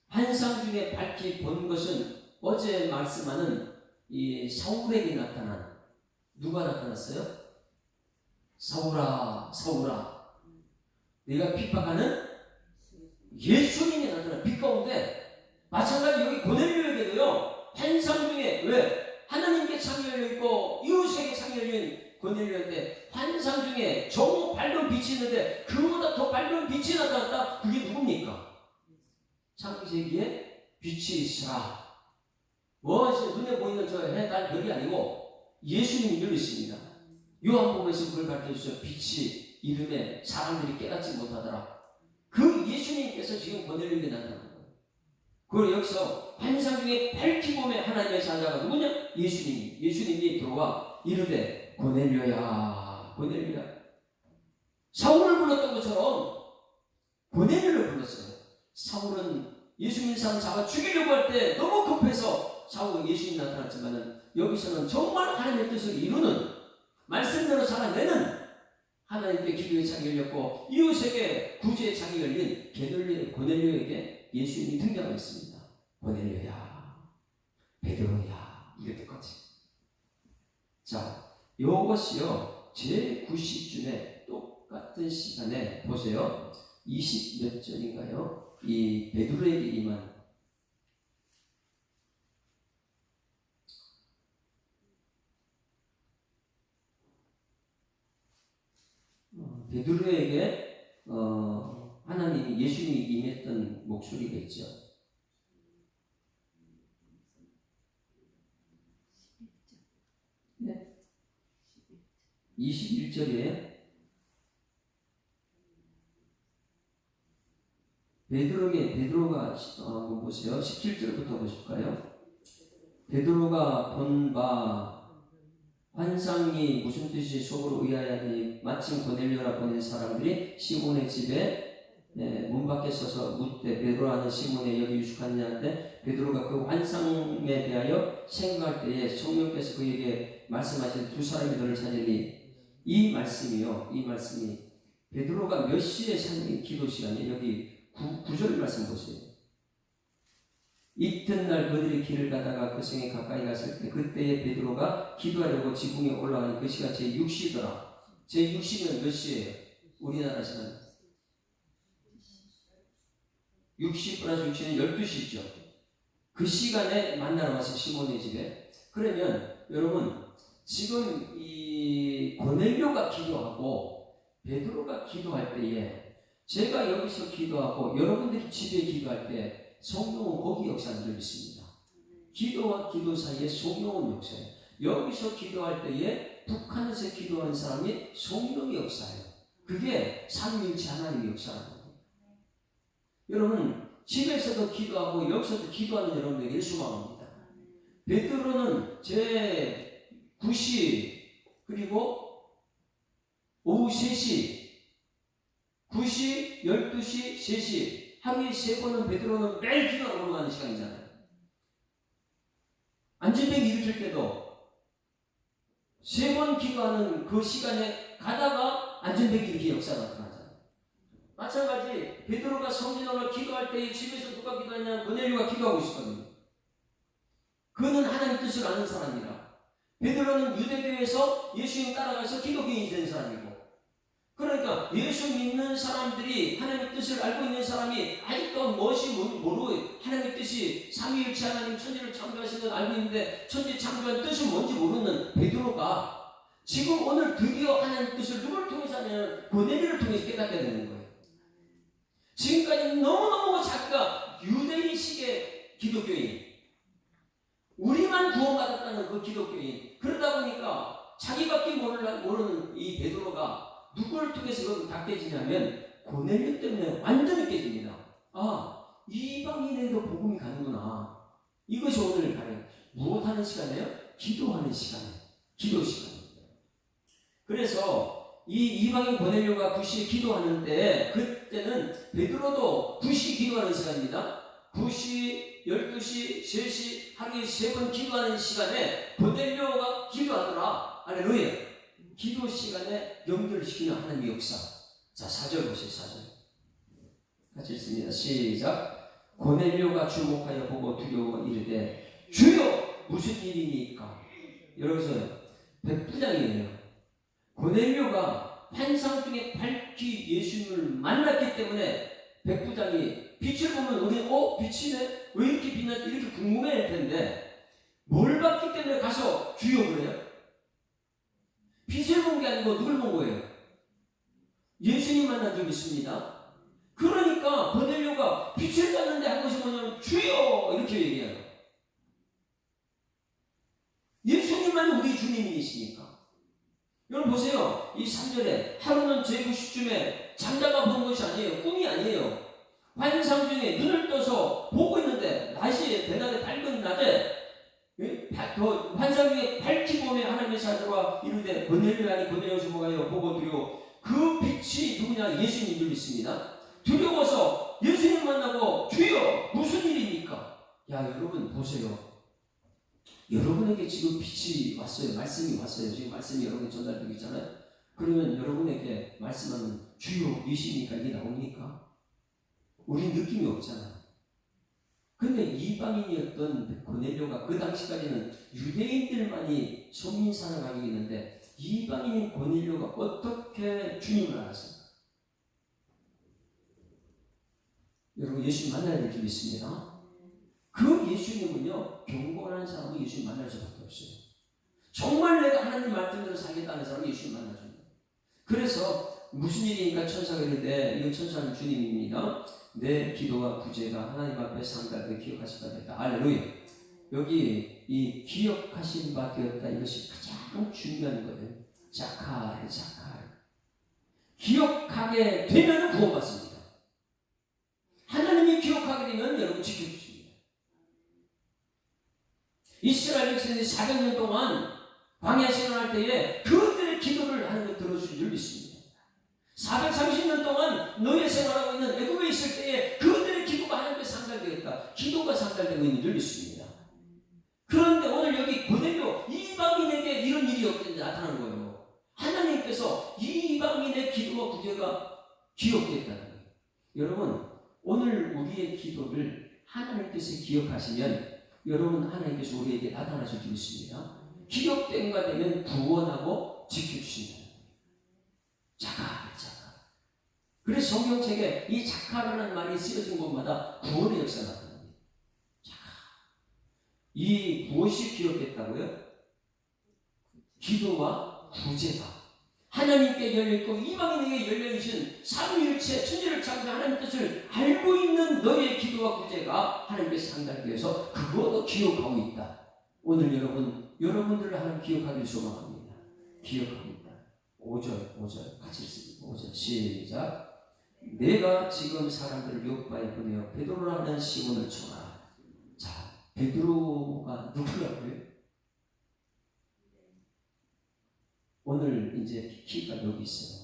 환상 중에 밝히 본 것은 어제 말씀하는 이 사울에게 나타난, 누가 나타났어요? 사울아 네가 핍박하는 예수님이 나타난 빛 가운데, 마찬가지 여기 고넬료에게도요 환상 중에, 왜? 하나님께 창이 열려있고 이웃에게 창이 열린 고넬료인데 환상 중에 저 밝은 빛이 있는데 그보다 더 밝은 빛이 나타났다. 그게 누굽니까? 창세기에 빛이 있으라. 눈에 보이는 저 해, 달, 별이 아니고 예수님이 열리십니다. 요한복음에서 그걸 가르쳐주셔서 빛이 이름에 사람들이 깨닫지 못하더라. 그 예수님께서 지금 고넬료에게 나타난 거예요. 그리고 여기서 환상 중에 밝히 보매 하나님의 사자가 누구냐? 예수님이 들어와 이르되 고넬료야. 사울을 불렀던 것처럼 고넬료를 불렀어요. 사울은 예수님 사람 잡아 죽이려고 할 때 너무 급해서 예수님이 나타났지만은, 여기서는 정말 하나님의 뜻을 이루는, 말씀대로 살아내는 하나님께 기도의 창이 열렸고 이웃에게 구제의 창이 열린 고넬료에게 예수님이 등장하였습니다. 고넬료야, 베드로야, 이렇게까지. 자, 이것이요 제90쯤에 똑같은 시간에 보세요. 20 몇 절인가요? 이 베드로에게 임한, 베드로에게 하나님이, 예수님이 임했던 목소리가 있죠. 네? 21절에 베드로가 보세요. 17절부터 보실까요? 베드로가 본 바 환상이 무슨 뜻이 속으로 의아하니 마침 고넬료라 보낸 사람들이 시몬의 집에 문 밖에 서서 묻되 베드로라는 시몬의 여기 유숙하느냐는데, 베드로가 그 환상에 대하여 생각할 때에 성령께서 그에게 말씀하신 두 사람이 너를 찾으니, 이 말씀이 베드로가 몇 시에 기도 시간이, 여기 9절 말씀 보세요. 이튿날 그들이 길을 가다가 그 성에 가까이 갔을 때 그때에 베드로가 기도하려고 지붕에 올라가니 그 시가 제6시더라. 제6시면 몇 시예요? 우리나라 시간 6시 플러스 6시는 12시죠. 그 시간에 만나러 왔어요. 시몬의 집에. 그러면 여러분, 지금 이 고넬료가 기도하고 베드로가 기도할 때에, 제가 여기서 기도하고 여러분들이 집에 기도할 때 성령은 거기 역사한 적이 있습니다. 기도와 기도 사이에 성령은 역사해요. 여기서 기도할 때에 북한에서 기도하는 사람이 성령의 역사예요. 그게 삼위일체 하나님의 역사라는 거예요. 여러분 집에서도 기도하고 여기서도 기도하는 여러분에게 소망합니다. 베드로는 제 9시 그리고 오후 3시 9시, 12시, 3시 하루에 3번은 베드로는 매일 기도하러 올라가는 시간이잖아요. 안전뱅이 일으킬 때도 3번 기도하는 그 시간에 가다가 안전뱅이 이렇게 역사가 나타나잖아요. 마찬가지 베드로가 성전으로 기도할 때 집에서 누가 기도하냐 고넬료가 기도하고 있었거든요. 그는 하나님 뜻을 아는 사람이라. 베드로는 유대교에서 예수님 따라가서 기독교인이 된 사람이고, 그러니까 예수 믿는 사람들이 하나님의 뜻을 알고 있는 사람이 아직도 무엇이 모르고 하나님의 뜻이 삼위일체 하나님 천지를 창조하신 건 알고 있는데 천지 창조한 뜻이 뭔지 모르는 베드로가 지금 오늘 드디어 하나님의 뜻을 누구를 통해서 하냐면 고넬료를 통해서 깨닫게 되는 거예요. 지금까지 너무너무 자기가 유대인식의 기독교인, 우리만 구원받았다는 그 기독교인, 그러다 보니까 자기밖에 모르는 이 베드로가 누구를 통해서 이걸 다 깨지냐면 고넬료 때문에 완전히 깨집니다. 아, 이방인에도 복음이 가는구나. 이것이 오늘 가는 무엇하는 시간이에요? 기도하는 시간이에요. 기도 시간입니다. 그래서 이 이방인 고넬료가 9시에 기도하는 때, 그때는 베드로도 9시 기도하는 시간입니다. 9시, 12시, 3시 하루에 3번 기도하는 시간에 고넬료가 기도하더라. 할렐루야. 기도 시간에 연결시키는 하나님의 역사. 자, 4절 보세요. 4절 같이 읽습니다. 시작. 고넬료가 주목하여 보고 두려워 이르되 주여 무슨 일이니까. 여기서 백부장이에요. 고넬료가 환상 중에 밝히 예수님을 만났기 때문에 백부장이 빛을 보면 우리 빛이네? 왜 이렇게 빛나지? 이렇게 궁금해할 텐데 뭘 봤기 때문에 가서 주여 그래요? 빛을 본 게 아니고 누굴 본 거예요? 예수님 만난 줄 믿습니다. 그러니까 고넬료가 빛을 봤는데 한 것이 뭐냐면 주여 이렇게 얘기해요. 예수님만 우리 주님이시니까. 여러분 보세요. 이 3절에 하루는 제구 시쯤에 잠자가 본 것이 아니에요. 꿈이 아니에요. 환상 중에 눈을 떠서 보고 있는데 낮에 대낮에 밝은 낮에 환상 중에 밝히 보며 하나님의 사자와 이르되 고넬료야 고넬료서 뭐가요 보고 두려워. 그 빛이 누구냐? 예수님 줄 믿습니다. 두려워서 예수님 만나고 주여 무슨 일입니까? 야 여러분 보세요. 여러분에게 지금 빛이 왔어요. 말씀이 왔어요. 지금 말씀이 여러분에 전달되고 있잖아요. 그러면 여러분에게 말씀하는 주여 이십니까? 이게 나옵니까? 우린 느낌이 없잖아. 근데 이방인이었던 고넬료가 그 당시까지는 유대인들만이 손민상을 가지고 있는데 이방인인 고넬료가 어떻게 주님을 알았습니까? 여러분 예수님 만나야 될 줄 믿습니다. 그 예수님은요 경건한 사람은 예수님 만날 수밖에 없어요. 정말 내가 하나님 말씀대로 살겠다는 사람은 예수님 만나줍니다. 그래서 무슨 일이니까 천사가 이르되 이 천사는 주님입니다. 내 기도와 구제가 하나님 앞에 상달되어 기억하신 바 되었다. 할렐루야. 여기 이 기억하신 바 되었다 이것이 가장 중요한 거예요. 자칼. 기억하게 되면 구원받습니다. 하나님이 기억하게 되면 여러분 지켜주십니다. 이스라엘 백성들이 400년 동안 광야 생활할 때에 그들의 기도를 하나님 들어주신 줄 믿습니다. 430년 동안 노예 생활하고 있는 애굽에 있을 때에 그들의 기도가 하나님께 상달되었다. 기도가 상달되고 있는 줄 믿습니다. 그런데 오늘 여기 고넬료 이방인에게 이런 일이 없는지 나타나는 거예요. 하나님께서 이방인의 기도와 구제가 기억됐다는 거예요. 여러분 오늘 우리의 기도를 하나님께서 기억하시면 여러분 하나님께서 우리에게 나타나실 줄 믿습니다. 기억된 바 되면 구원하고 지켜주신다. 자칼. 그래서 성경책에 이 자칼이라는 말이 쓰여진 곳마다 구원의 역사가 나타납니다. 자칼. 이 무엇이 기억됐다고요? 기도와 구제가 하나님께 열려있고 이방인에게 열려있는 삼위일체 천지를 창조한 하나님 뜻을 알고 있는 너의 기도와 구제가 하나님께서 상달되어서 그것도 기억하고 있다. 오늘 여러분 여러분들을 하나님 기억하기를 소망합니다. 기억합니다. 5절 같이 읽습니다. 5절 시작. 내가 지금 사람들을 요바에 보내어 베드로라는 시몬을 청하라. 자, 베드로가 누구라고요? 오늘 이제 키가 여기 있어요.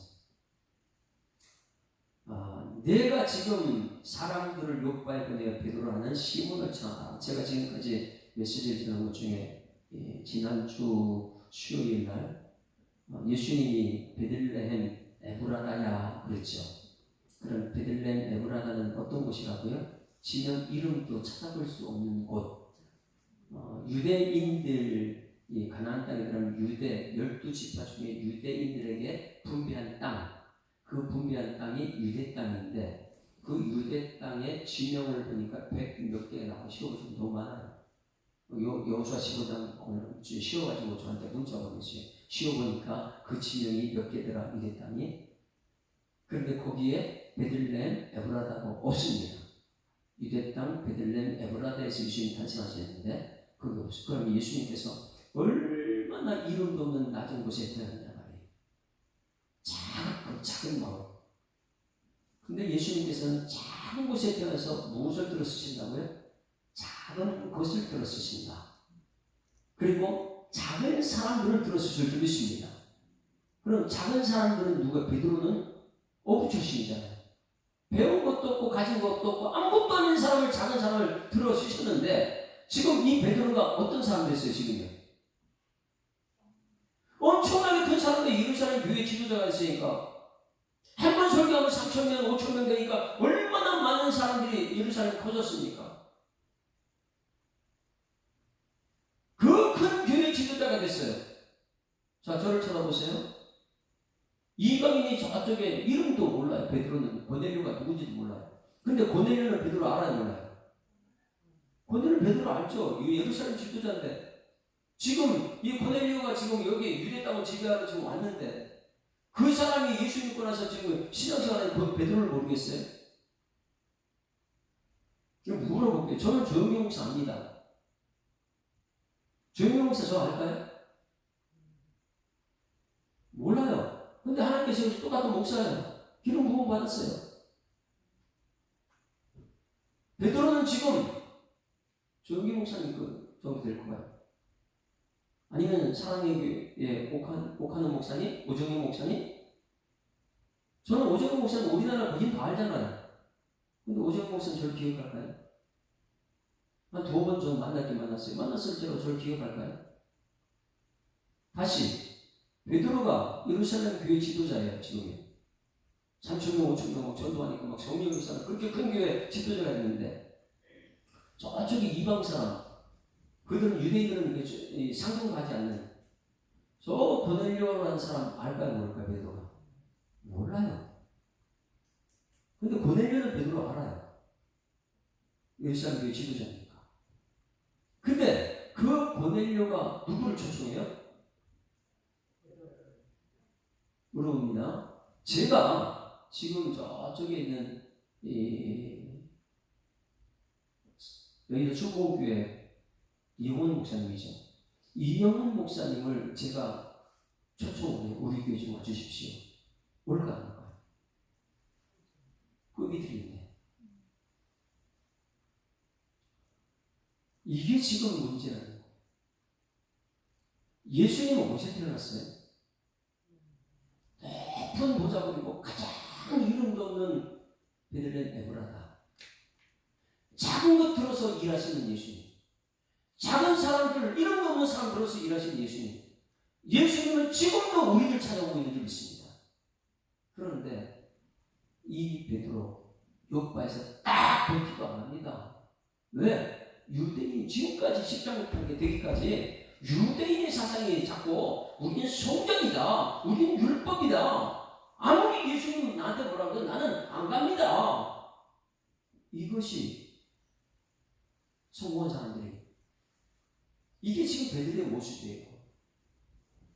내가 지금 사람들을 요바에 보내어 베드로라는 시몬을 청하라. 제가 지금까지 메시지를 전한 것 중에 지난주 수요일 날 예수님이 베들레헴 에브라다야 그랬죠. 그럼 베들레헴 에브라다는 어떤 곳이라고요? 지명 이름도 찾아볼 수 없는 곳. 유대인들 가나안 땅에 들어가면 유대 12지파 중에 유대인들에게 분배한 땅, 그 분배한 땅이 유대 땅인데 그 유대 땅의 지명을 보니까 100몇 개가 나와. 쉬워서 너무 많아요. 여호수아 15장 오늘 쉬워가지고 저한테 문자 보냈어요. 쉬워보니까 그 지명이 몇 개더라 유대 땅이. 그런데 거기에 베들레헴 에브라다가 없습니다. 유대 땅 베들레헴 에브라다에서 예수님이 탄생하셨는데 그게 없어요. 그럼 예수님께서 얼마나 이름도 없는 낮은 곳에 태어났냐 말이에요. 작은 마을. 근데 예수님께서는 작은 곳에 태어나서 무엇을 들어 쓰신다고요? 작은 것을 들어 쓰신다. 그리고 작은 사람들을 들어 쓰실 줄 믿습니다. 그럼 작은 사람들은 누가? 베드로는 어부 출신이잖아요. 배운 것도 없고 가진 것도 없고 아무것도 아닌 사람을, 작은 사람을 들어 쓰셨는데 지금 이 베드로가 어떤 사람 됐어요 지금요? 엄청나게 큰 사람들, 예루살렘 교회 지도자가 있으니까 한 번 설교하면 3,000명, 5,000명 되니까 얼마나 많은 사람들이 예루살렘 커졌습니까? 그 큰 교회 지도자가 됐어요. 자, 저를 쳐다보세요. 이방인이 저쪽에 이름도 몰라요. 베드로는 고넬료가 누군지도 몰라요. 근데 고넬료는 베드로 알아요, 몰라요? 고넬료는 베드로 알죠. 예루살렘 지도자인데 지금 이 고넬료가 지금 여기 유대 땅을 지배하러 지금 왔는데 그 사람이 예수 믿고 나서 지금 신앙생활에 그 베드로를 모르겠어요? 물어볼게요. 저는 조영경 목사 압니다. 조영경 목사 저 알까요? 몰라요. 근데 하나님께서 똑같은 목사예요. 기름 부음 받았어요. 베드로는 지금 조영경 목사님 그 정도 될 거예요. 아니면 사랑의 교회 옥하는 목사님? 오정영 목사님? 저는 오정영 목사님 우리나라 무인 다 알잖아요. 근데 오정영 목사님 저를 기억할까요? 한 2번 전 만났어요. 만났을 때 저를 기억할까요? 다시 베드로가 예루살렘 교회 지도자예요. 지금 3,000명, 5,000명 전도하니까 막 성령이 있어요. 그렇게 큰 교회 지도자가 됐는데 저쪽에 이방 사람, 그들은 유대인들은 상종하지 않는 저 고넬료라는 사람 알까요? 모를까요? 베드로가? 몰라요. 근데 고넬료는 베드로 알아요. 예루살렘 교회 지도자니까. 근데 그 고넬료가 누구를 초청해요? 물어봅니다. 제가 지금 저쪽에 있는 여의도 축복교회 이영훈 목사님이죠. 이영훈 목사님을 제가 초청을 해요. 우리 교회 좀 와주십시오. 올까 안 올까요? 급이 드리네. 이게 지금 문제라는 거예요. 예수님은 어디서 태어났어요? 높은 보좌부리고 가장 이름도 없는 베들레헴 에브라다. 작은 것 들어서 일하시는 예수님. 작은 사람들, 이름도 없는 사람 들어서 일하시는 예수님. 예수님은 지금도 우리를 찾아오고 있는 줄 믿습니다. 그런데 이 베드로 요바에서 딱 뵙기도 안 합니다. 왜? 유대인이 지금까지 십자가 판게 되기까지 유대인의 사상이 자꾸 우리는 성경이다, 우리는 율법이다, 아무리 예수님이 나한테 뭐라고 해도 나는 안 갑니다. 이것이 성공한 사람들이, 이게 지금 베들레헴 모습이에요.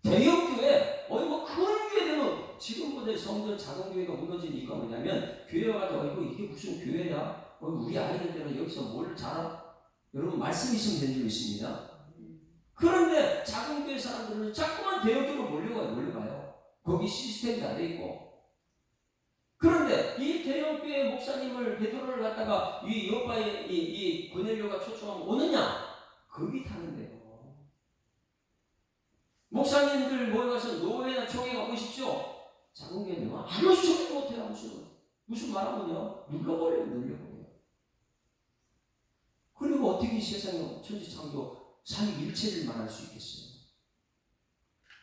대형교회, 큰 교회 되면 지금 보다 성전 작은 교회가 무너진 이유가 뭐냐면 교회 와가지고 이게 무슨 교회야? 우리 아이들은 여기서 뭘 자라? 여러분 말씀 있으면 되는 줄 믿습니다. 그런데 작은 교회 사람들은 자꾸만 대형교로 몰려가요. 거기 시스템이 다 돼 있고. 그런데 이 대형교회 목사님을 베드로를 갖다가 이 요바의 이 고넬료가 초청하면 오느냐? 겁이 타는데요. 목사님들 모여가서 노회나 총회가 오십시오. 작은 교회는 아무 소리도 못해요. 무슨 말하면요 눌러버려요. 그리고 어떻게 세상에 천지창조 삼위일체를 말할 수 있겠어요?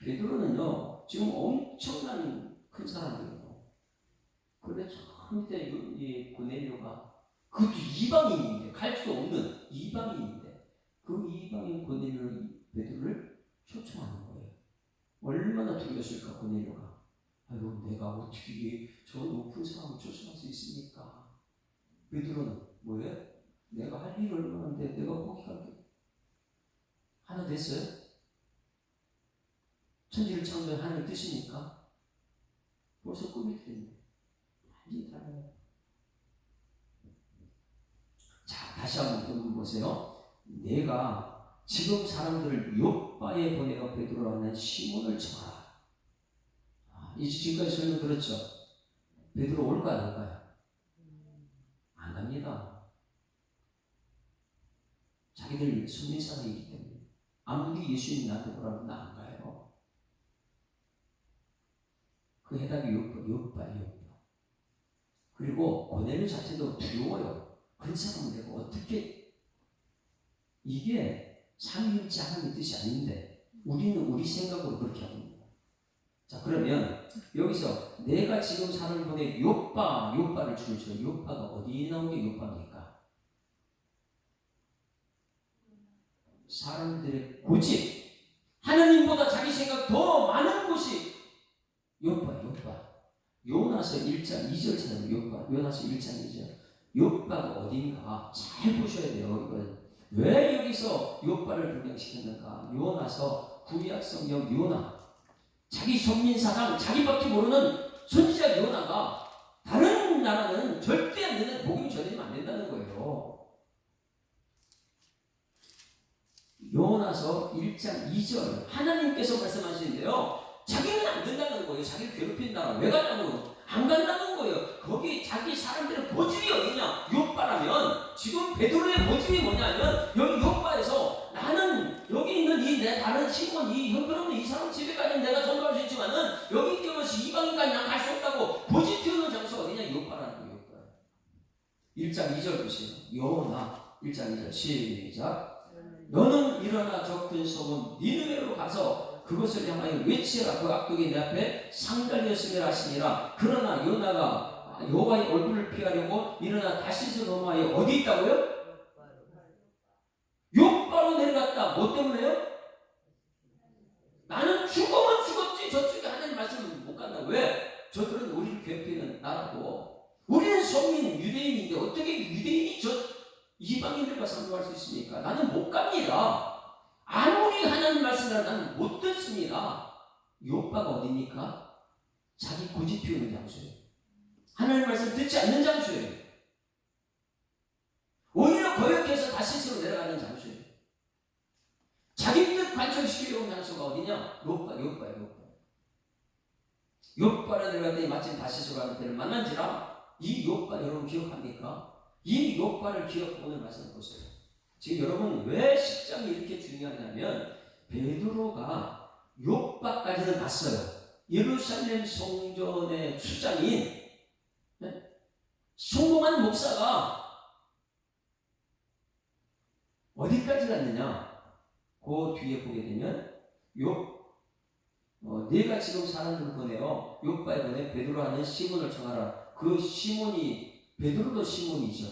베드로는요 지금 엄청난 큰 사람이에요. 그런데 참 밑에 이 고넬료가 그것도 이방인인데 갈 수 없는 이방인인데 그 이방인 고넬료는 베드로를 초청하는 거예요. 얼마나 두려웠을까 고넬료가. 아이고 내가 어떻게 저 높은 사람을 초청할 수 있습니까? 베드로는 뭐예요? 내가 할 일이 얼마나인데 내가 거기 갈게. 하나 됐어요? 천지를 창조한 하나님 뜻이니까 벌써 꿈이 됐네. 완전히 달라요. 자, 다시 한번 보세요. 내가 지금 사람들을 요바에 보내어 베드로라는 시몬을 청하라. 이제 지금까지 설명 들었죠? 베드로 올까요? 안 올까요? 안 갑니다. 자기들 순민사상이기 때문에 아무리 예수님 나한테 보라고 나 안 가요. 그 해답이 요바예요. 그리고 고넬료 자체도 두려워요. 그런 사람은 내가 어떻게 이게 삼위일체 하나님의 뜻이 아닌데 우리는 우리 생각으로 그렇게 합니다. 자 그러면 여기서 내가 지금 사람을 보내 요바를 주죠. 요바가 어디에 나온 게 요바입니까? 사람들의 고집, 하나님보다 자기 생각 더 많은 곳이 요바. 요나서 1장 2절 찾아보면 요나서 1장 2절. 요바가 어딘가 잘 보셔야 돼요. 이건 왜 여기서 요바를 등장시켰는가? 요나서 구약 성경 요나. 자기 선민사상, 자기밖에 모르는 선지자 요나가 다른 나라는 절대 안 되는 복음이 전해지면 안 된다는 거예요. 요나서 1장 2절 하나님께서 말씀하시는데요. 자기는 안 된다는 거예요. 자기를 괴롭힌다. 왜 가냐고. 안 간다는 거예요. 거기 자기 사람들의 고집이 어디냐? 요바라면 지금 베드로의 고집이 뭐냐면 여기 요바에서 나는 여기 있는 이 내 다른 시몬 이 형편없는 이 사람 집에까지는 내가 전도할 수 있지만은 여기 뛰어서 이방인까지 난 갈 수 없다고 고집 피우는 장소가 어디냐? 요바라는 거예요. 요바. 1장 2절 보세요. 요나 1장 2절 시작. 너는 일어나 저 큰 소문 니느웨로 가서 그것을 향하여 외치라. 그 악독이 내 앞에 상달렸으며 하시니라. 그러나 요나가 여호와의 얼굴을 피하려고 일어나 다시서 넘어와요. 어디 있다고요? 요바로 내려갔다. 뭐 때문에요? 나는 죽으면 죽었지. 저쪽에 하나님 말씀을 못 간다. 왜? 저들은 우리를 괴롭히는 나라고. 우리는 성민 유대인인데 어떻게 유대인이 저 이방인들과 상종할 수 있습니까? 나는 못 갑니다. 아무리 하나님 말씀을 나는 못 듣습니다. 요바가 어디입니까? 자기 고집 피우는 장소예요. 하나님 말씀 듣지 않는 장소예요. 오히려 거역해서 다시스로 내려가는 장소예요. 자기 뜻 관철시키려고 하는 장소가 어디냐? 요바예요. 요바를 내려갔더니 마침 다시스로 가는 때를 만난지라. 이 요바 여러분 기억합니까? 이 요바를 기억하고 오늘 말씀을 보세요. 지금 여러분 왜 10장이 이렇게 중요하냐면 베드로가 요바까지는 갔어요. 예루살렘 성전의 수장인 성공한 목사가 어디까지 갔느냐? 그 뒤에 보게 되면 내가 지금 사람들을 보내요. 요바에 보내 베드로하는 시몬을 청하라. 그 시몬이 베드로도 시몬이죠.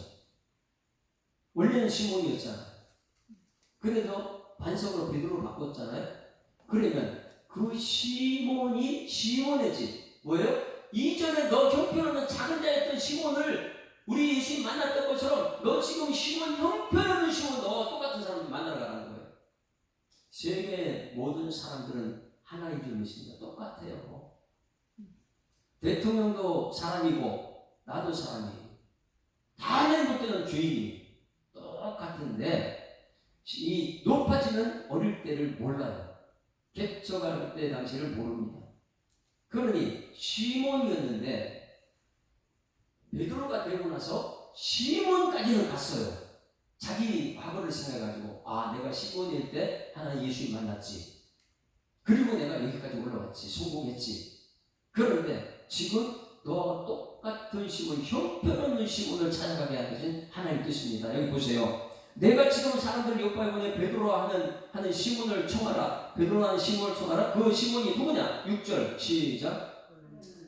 원래는 시몬이었잖아요. 그래서 반석으로 베드로를 바꿨잖아요. 그러면 그 시몬이 시몬의 집 뭐예요? 이전에 너 형편없는 작은 자였던 시몬을 우리 예수님 만났던 것처럼 너 지금 시몬 형편없는 시몬 너 똑같은 사람들 만나러 가는 거예요. 세계 모든 사람들은 하나인 줄 믿습니다. 똑같아요. 대통령도 사람이고 나도 사람이에요. 다 하나님 볼 때는 죄인이 똑같은데 이 높아지는 어릴 때를 몰라요. 개척할 때 당시를 모릅니다. 그러니 시몬이었는데 베드로가 되고 나서 시몬까지는 갔어요. 자기 과거를 생각해가지고 내가 시몬일 때 하나님 예수님 만났지. 그리고 내가 여기까지 올라왔지. 성공했지. 그런데 지금 너와 똑같은 시몬, 형편없는 시몬을 찾아가게 하신 하나님 뜻입니다. 여기 보세요. 내가 지금 사람들 요파에 보내 베드로 하는 시몬을 청하라. 베드로 하는 시몬을 청하라. 그 시몬이 누구냐? 6절 시작.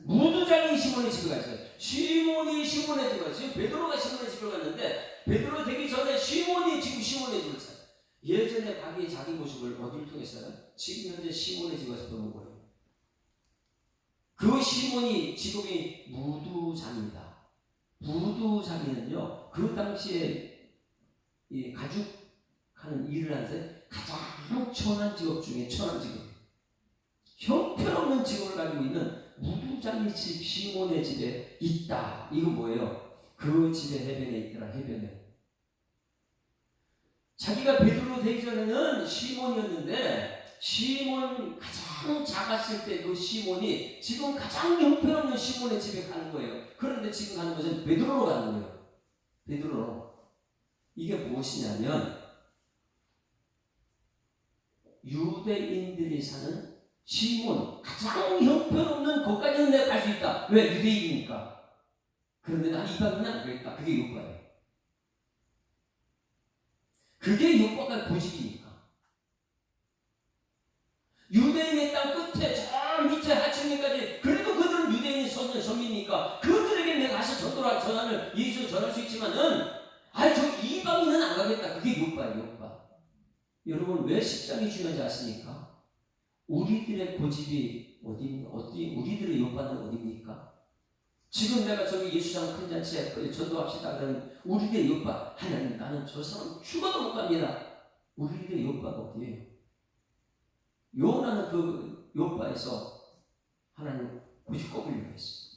무두장이 시몬의 집에 갔어요. 시몬이 시몬의 집에 갔어요. 베드로가 시몬의 집에 갔는데 베드로 되기 전에 시몬이 지금 시몬의 집을 찾아요. 예전에 자기 모습을 어디를 통해서요? 지금 현재 시몬의 집에 가서 보는 거예요. 그 시몬이 직업이 무두장이다. 무두장이는요, 그 당시에 이 가죽하는 일을 하는데 가장 천한 직업 중에 천한 직업. 형편없는 직업을 가지고 있는 무두장이 집 시몬의 집에 있다. 이거 뭐예요? 그 집의 해변에 있더라. 해변에. 자기가 베드로 되기 전에는 시몬이었는데 시몬 가장 작았을 때 그 시몬이 지금 가장 형편없는 시몬의 집에 가는 거예요. 그런데 지금 가는 것은 베드로로 가는 거예요. 베드로로. 이게 무엇이냐면 유대인들이 사는 시몬, 가장 형편없는 것까지는 내가 갈 수 있다. 왜? 유대인이니까. 그런데 난 이방인은 안 되겠다. 그게 요파예요. 그게 요파가 고집이니까. 유대인의 땅 끝에 저 밑에 하층민까지, 그래도 그들은 유대인이 선민이니까 그들에게 내가 가서 전하는 예수를 전할 수 있지만은 저 이방인은 안 가겠다. 그게 요파예요. 요파. 여러분 왜 십장이 중요한지 아십니까? 우리들의 고집이 우리들의 요파는 어디입니까? 지금 내가 저기 예수장 큰 잔치에 전도합시다 그러면 우리들의 요파, 하나님 나는 저 사람 죽어도 못 갑니다. 우리들의 요파가 어디예요? 요나는 그 요파에서 하나님 굳이 꼽으려고 했어요.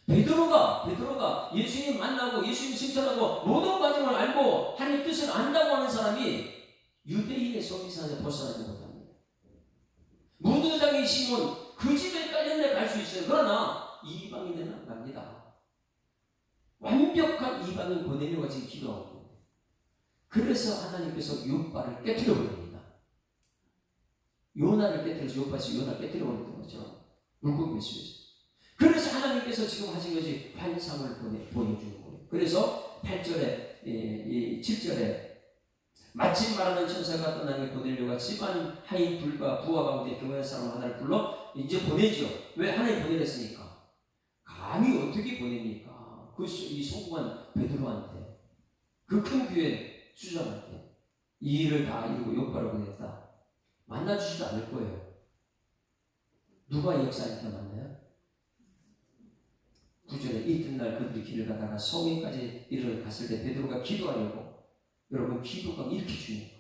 베드로가 예수님 만나고 예수님 칭찬하고 모든 과정을 알고 하나님 뜻을 안다고 하는 사람이 유대인의 속이산에 벗어나지 못합니다. 무두장의 시몬, 그 집에까지는 갈 수 있어요. 그러나 이방인은 안 갑니다. 완벽한 이방인 보내려고 지금 기도하고 있는데, 그래서 하나님께서 요파를 깨뜨려 버립니다. 요나를 깨뜨려서 요파에서 요나를 깨뜨려 버렸던 것처럼 물고기 뱃속에서. 그래서 하나님께서 지금 하신 것이 환상을 보여주는 거예요. 그래서 8절에 7절에 마침 말하는 천사가 떠나게 보내려고 집안 하인 불과 부하 가운데 교회 사람 하나를 불러 이제 보내죠. 왜? 하나님 보내랬으니까. 감히 어떻게 보냅니까? 이 소중한 베드로한테, 그 큰 교회 수장한테 이 일을 다 이루고 요파를 보냈다. 만나주지도 않을 거예요. 누가 역사한테 만나요? 9절에 이튿날 그들이 길을 가다가 성인까지 이르러 갔을 때 베드로가 기도하려고, 여러분 기도가 이렇게 중요해요.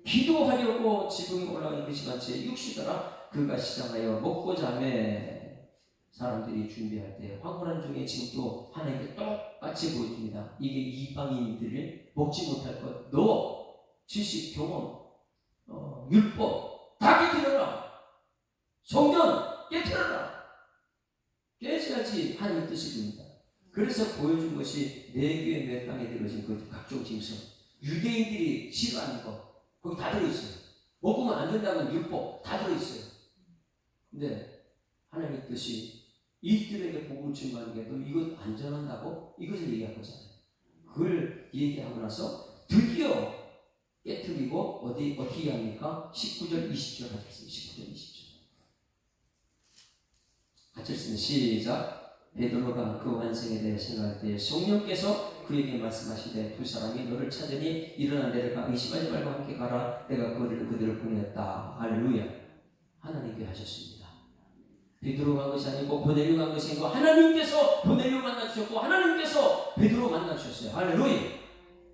기도하려고 지붕에 올라가는 그 시간치에 육시더라 그가 시작하여 먹고자 하며 사람들이 준비할 때 황홀한 중에 지금 또 하나님께 똑같이 보여줍니다. 이게 이방인들이 먹지 못할 것, 너 지식, 경험, 율법 다 깨트려라. 성전 깨트려라. 깨져야지 하나님의 뜻이 됩니다. 그래서 보여준 것이 네 교회 몇 땅에 들어진 그 각종 짐승, 유대인들이 싫어하는 거 거기 다 들어있어요. 먹으면 안 된다는 율법 다 들어있어요. 근데 하나님의 뜻이 이들에게 복음을 증거하는 게 너 이거 안 전한다고? 이것을 얘기한 거잖아요. 그걸 얘기하고 나서 드디어 깨트리고 어떻게 합니까? 19절 20절 하겠습니다. 19절 20절 같이 읽습니다. 시작. 베드로가 그 환상에 대해 생각할 때 성령께서 그에게 말씀하시되 두 사람이 너를 찾으니 일어나 내려가 의심하지 말고 함께 가라. 내가 그들을 보내었다. 할렐루야. 하나님께 하셨습니다. 베드로가 간 것이 아니고 보내려고 간 것이 아니고 하나님께서 보내려고 만나주셨고 하나님께서 베드로 만나주셨어요. 할렐루야.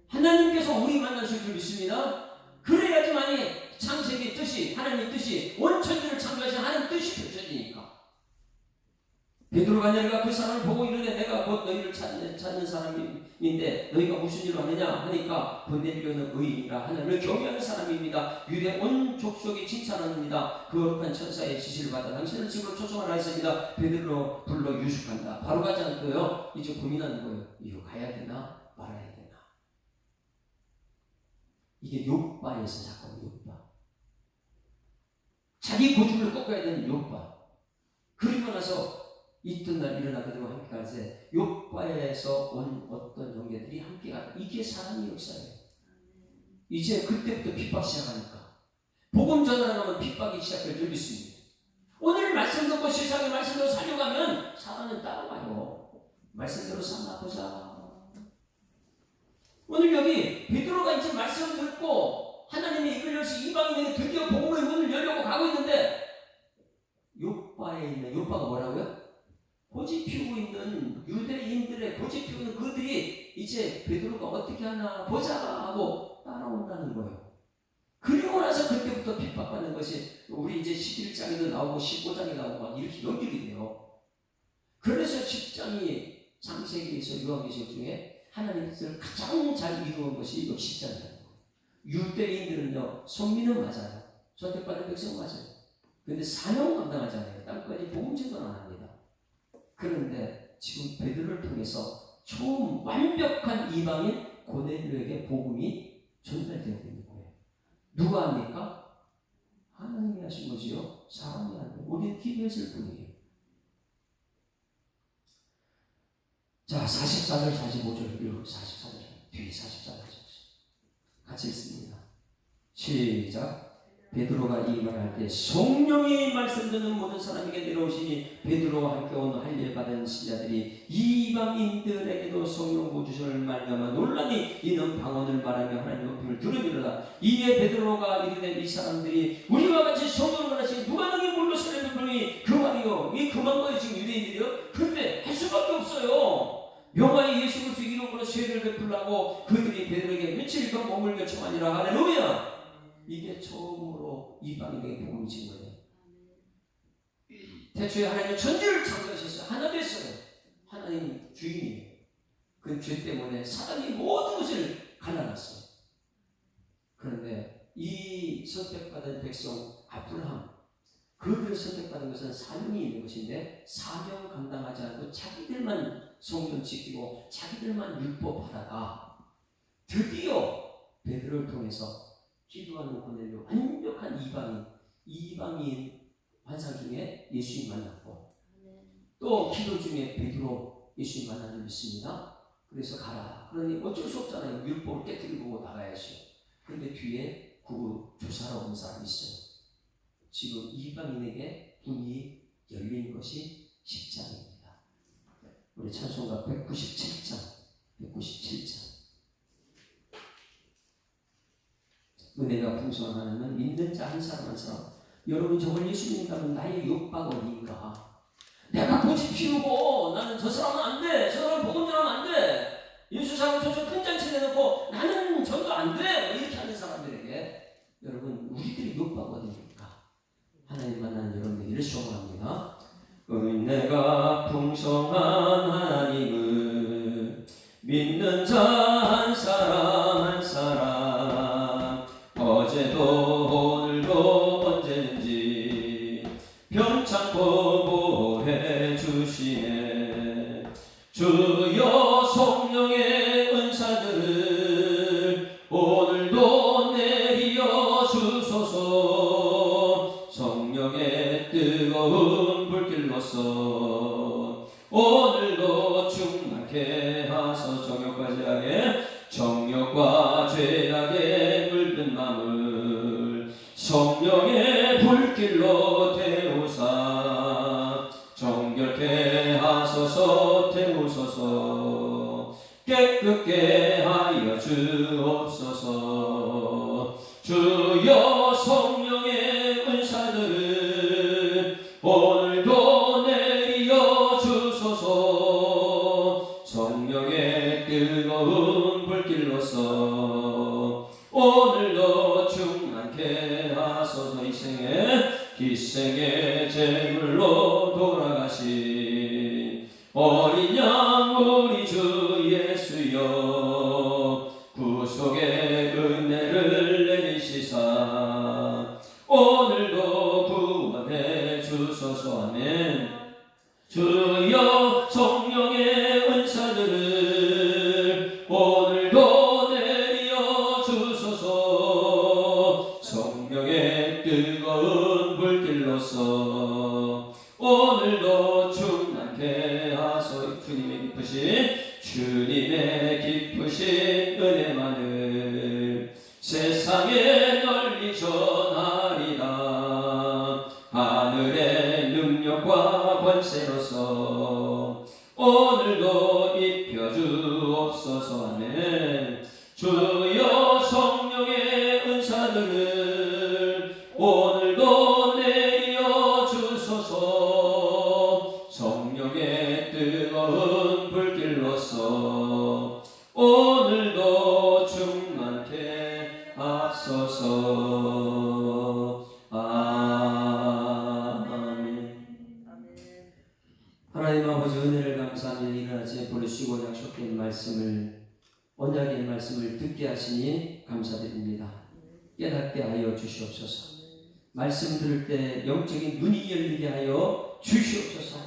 하나님께서 우리 만나실 줄 믿습니다. 그래야지만이 창세기의 뜻이, 하나님의 뜻이, 원천지를 창조하신 하나님 뜻이 펼쳐지니까. 베드로가 내가 그 사람을 보고 이르되 내가 곧 너희를 찾는 사람인데 너희가 무슨 일로 하느냐 하니까 고넬료는 의인이라 하나님을 경외하는 사람입니다. 유대 온 족속이 칭찬합니다. 그 거룩한 천사의 지시를 받아 당신을 집으로 초청하라 했습니다. 베드로 불러 유숙한다. 바로 가지 않고요. 이제 고민하는 거예요. 이거 가야 되나 말아야 되나. 이게 욥바에서 사건. 욥바. 자기 고집을 꺾어야 되는 욥바. 그리고 나서 이튿날 일어나게 되면 함께 갈새 욥바에서 온 어떤 형제들이 함께 가다. 이게 사람의 역사예요. 이제 그때부터 핍박 시작하니까 복음 전하려면 핍박이 시작될 줄 믿습니다. 오늘 말씀 듣고 세상의 말씀대로 살려가면 사람은 따라와요. 말씀대로 살아보자. 오늘 여기 베드로가 이제 말씀을 듣고 하나님의 이끌려서 이방인에게 드디어 복음의 문을 열려고 가고 있는데 욥바에 있는 욥바가 뭐라고요? 고집 피우고 있는 유대인들의 고집 피우는 그들이 이제 베드로가 어떻게 하나 보자 하고 따라온다는 거예요. 그리고 나서 그때부터 핍박받는 것이 우리 이제 11장에도 나오고 15장에 나오고 막 이렇게 연결이 돼요. 그래서 10장이 창세기에서 요한계시록 중에 하나님의 뜻을 가장 잘 이루은 것이 역시 10장이에요. 유대인들은요, 선민은 맞아요. 선택받은 백성 맞아요. 근데 사명 감당하지 않아요. 땅까지 복음 전도 안 합니다. 그런데 지금 베드로를 통해서 처음 완벽한 이방인 고넬료에게 복음이 전달되고 있는 거예요. 누가 합니까? 하나님이 하신 거지요. 사람이 하는 거예요. 우리는 기도했을 뿐이에요. 자, 44절, 45절, 그리고 44절, 뒤에 44절 같이 읽습니다. 시작. 베드로가 이 말을 할 때 성령이 말씀 듣는 모든 사람에게 내려오시니 베드로와 함께 온 할례 받은 신자들이 이방인들에게도 성령 부주심을 말미암아 놀라니 이는 방언을 말하며 하나님의 높임을 들으리로다. 이에 베드로가 이르되 이 사람들이 우리와 같이 성령을 받으시니 누가 능히 물러서려는 분이 그 말이요. 이 그만 거예요. 지금 유대인들이요. 근데 할 수밖에 없어요. 명하여 예수 그리스도 이름으로 세례를 베풀라고 그들이 베드로에게 며칠 더 머물며 청하니라. 할렐루야. 이게 처음으로 이방인에게 복음이 진 거예요. 태초에 하나님은 천지를 창조하셨어요. 하나 됐어요. 하나님 주인이에요. 그 죄 때문에 사단이 모든 것을 갈라놨어요. 그런데 이 선택받은 백성 아브라함, 그들을 선택받은 것은 사명이 있는 것인데 사명 감당하지 않고 자기들만 성전 지키고 자기들만 율법 하다가 드디어 베드로를 통해서 기도하는 고넬료 완벽한 이방인 환상 중에 예수님 만났고 또 기도 중에 베드로 예수님 만난 줄 믿습니다. 그래서 가라. 그러니 어쩔 수 없잖아요. 율법을 깨뜨리고 나가야지. 그런데 뒤에 구구 조사하러 온 사람이 있어요. 지금 이방인에게 문이 열린 것이 10장입니다. 우리 찬송가 197장. 은혜가 풍성한 하나님은 믿는 자 한 사람 한 사람. 여러분 저걸 예수 믿는다면 나의 욥바가 어디인가? 내가 고집 피우고 나는 저 사람은 안 돼. 저 사람은 복음 전하면 안 돼. 예수 사람 저쪽 큰 잔치 내놓고 나는 전도 안 돼. 이렇게 하는 사람들에게 여러분 우리들이 욥바가 어디입니까? 하나님 만나는 여러분들을 소원합니다. 은혜가 풍성한 하나님은 믿는 자 한 사람 한 사람 어제도 오늘도 언제든지 변찮고 보호해 주시네. 주여 성령의 은사들을 오늘도 내리어 주소서. 성령의 뜨거운 불길로서 오늘도 충만케 하소. 정욕과 죄악에 물든 마음을 성령의 불길로 태우사 정결케 하소서. 태우소서. 깨끗게 하여 주옵소서. 주여 성령의 은사들을 오늘도 내리어 주소서. 성령의 뜨거운 불길로서 오늘도 충만케 하소서. 희생의 제물로 돌아가신 어린 양 우리 주 예수여 구속의 은혜를 내리시사 오늘도 구원해 주소서. 아멘. 주여 성령의 은사들을 오늘도 내려 주소서. 성령의 뜨거운 불길로서 오늘도 충만케 하소서. 주님의 기쁘신 은혜만을 세상에 널리 전하리라. 하늘의 능력과 권세로서 오늘도 입혀주옵소서. 아멘. 주여 성령의 은사들을 오늘도 내려 주소서. 성령의 뜨거운 불길로서 오늘도 충만케 하소서. 아멘. 하나님 아버지 은혜를 감사하며 이날 아침에 보내주시고 약속된 말씀을, 언약의 말씀을 듣게 하시니 감사드립니다. 깨닫게 하여 주시옵소서. 말씀 들을 때 영적인 눈이 열리게 하여 주시옵소서.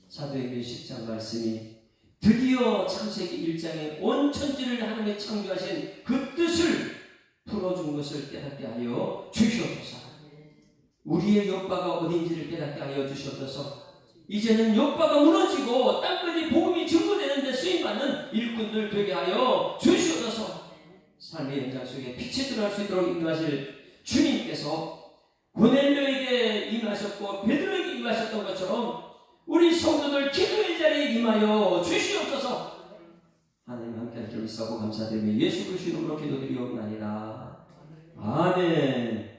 사도행전 10장 말씀이 드디어 창세기 1장에 온 천지를 하나님의 창조하신 그 뜻을 풀어준 것을 깨닫게 하여 주시옵소서. 우리의 욥바가 어딘지를 깨닫게 하여 주시옵소서. 이제는 욥바가 무너지고 땅끝이 복음이 증거되는 데 쓰임받는 일꾼들 되게 하여 주시옵소서. 삶의 현장 속에 빛이 드러날 수 있도록 인도하실 주님께서 고넬료에게 임하셨고 베드로에게 임하셨던 것처럼 우리 성도들 기도의 자리에 임하여 주시옵소서. 하나님 함께 할 줄 믿사고 감사드리며 예수 그리스도 이름으로 기도드리옵나이다. 아멘.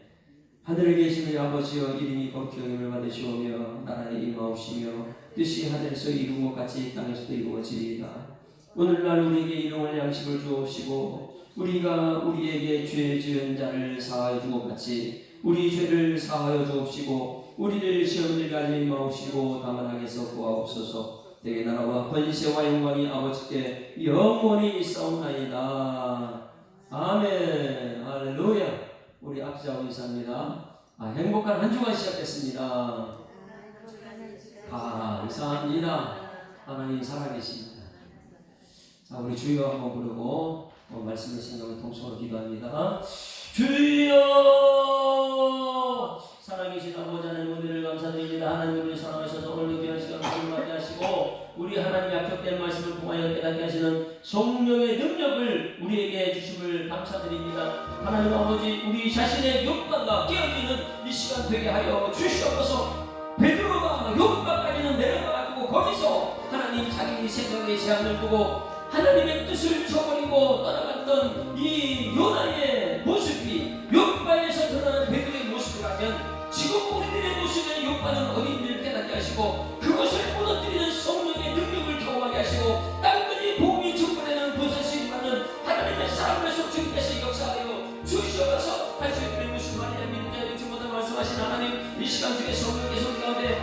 하늘에 계시는 아버지여 이름이 거룩히 여김을 받으시오며 나라에 임하옵시며 뜻이 하늘에서 이룬 것 같이 땅에서도 이루어지리이다. 오늘날 우리에게 일용할 양식을 주옵시고 우리가 우리에게 죄 지은 자를 사하여 주고 같이 우리 죄를 사하여 주옵시고 우리를 시험에 들게 하지 마옵시고 다만 악에서 구하옵소서. 내게 나라와 권세와 영광이 아버지께 영원히 있사옵나이다. 아멘. 할렐루야. 우리 앞서가고 있습니다. 행복한 한 주간 시작했습니다. 감사합니다. 하나님 살아계십니다. 자, 우리 주여 한번 부르고 말씀을 생각하며 통성으로 기도합니다. 주여 살아계신 아버지 하나님 은혜를 감사드립니다. 하나님 우리 사랑하셔서 오늘도 귀한 시간을 허락하게 하시고 우리 하나님 약속된 말씀을 통하여 깨닫게 하시는 성령의 능력을 우리에게 주심을 감사드립니다. 하나님 아버지 우리 자신의 욕망과 깨어있는 이 시간 되게 하여 주시옵소서. 베드로가 욕망까지는 내려가가지고 거기서 하나님 자기 생각의 제한을 두고 하나님의 뜻을 저버리고 떠나갔던 이 요나의 모습이 욕망에서 드러나는 베드로의 모습이라면 지금 우리들의 모습의 욕망은 어딘지를 깨닫게 하시고 그것을 무너뜨리는 성령의 능력을 경험하게 하시고 땅끝이 복음이 증거되는 그것을 받는 하나님의 사람으로서 주님께서 역사하여 주시옵소서. 할 수 있는 무슨 말이냐 믿는 자의 믿음보다 말씀하신 하나님 이 시간 중에 성령께서 우리 가운데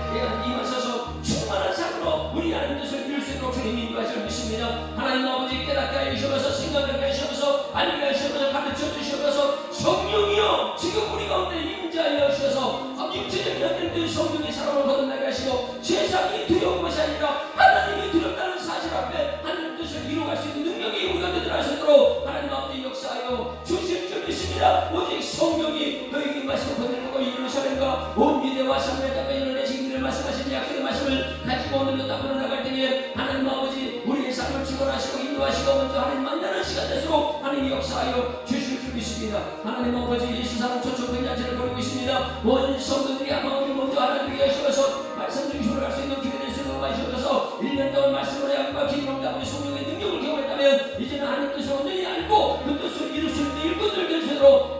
임하셔서 충만한 삶으로 우리 하나님 뜻을 이룰 수 있도록 주님 인도하시는 믿습니다. 하나님 아버지 깨닫게 하여 주시옵소서. 생각하게 하시옵소서. 알게 하시옵소서. 가르쳐 주시옵소서. 성령이여 지금 우리 가운데 임재하여 주셔서 육체적인 하나님들 성령의 사랑을 거듭나게 하시고 세상이 두려운 것이 아니라 하나님이 두렵다는 사실 앞에 하나님 뜻을 이루어갈 수 있는 능력이 우리 가운데 들어갈 수 있도록 하나님 아버지 역사하여 주실 줄 믿습니다. 오직 성령이 너희에게 말씀을 거듭내고 이루셔는가 온 미래와 삶의 땅과 이런 지금들 말씀하신 약속의 말씀을 가지고 오늘도 땅으로 나갈 때에 하나님 아버지 우리의 삶을 직원하시고 인도하시고 먼저 하나님 만나는 시간 될수록 하나님 역사하여 주실 줄 믿습니다. 하나님 아버지 예수 사랑 초청된 자체를 벌이고 있습니다. 온 성도들이 아마우리 먼저 하나님께 하시면서 말씀 중심으로 갈 수 있는 기회 될 수 있는 하시면서 1년 동안 말씀으로 약과 기도를 하고 성령의 능력을 경험했다면 이제는 하나님 뜻을 온전히 알고 그 뜻을 이룰 수 있는 일꾼들 될 수 있도록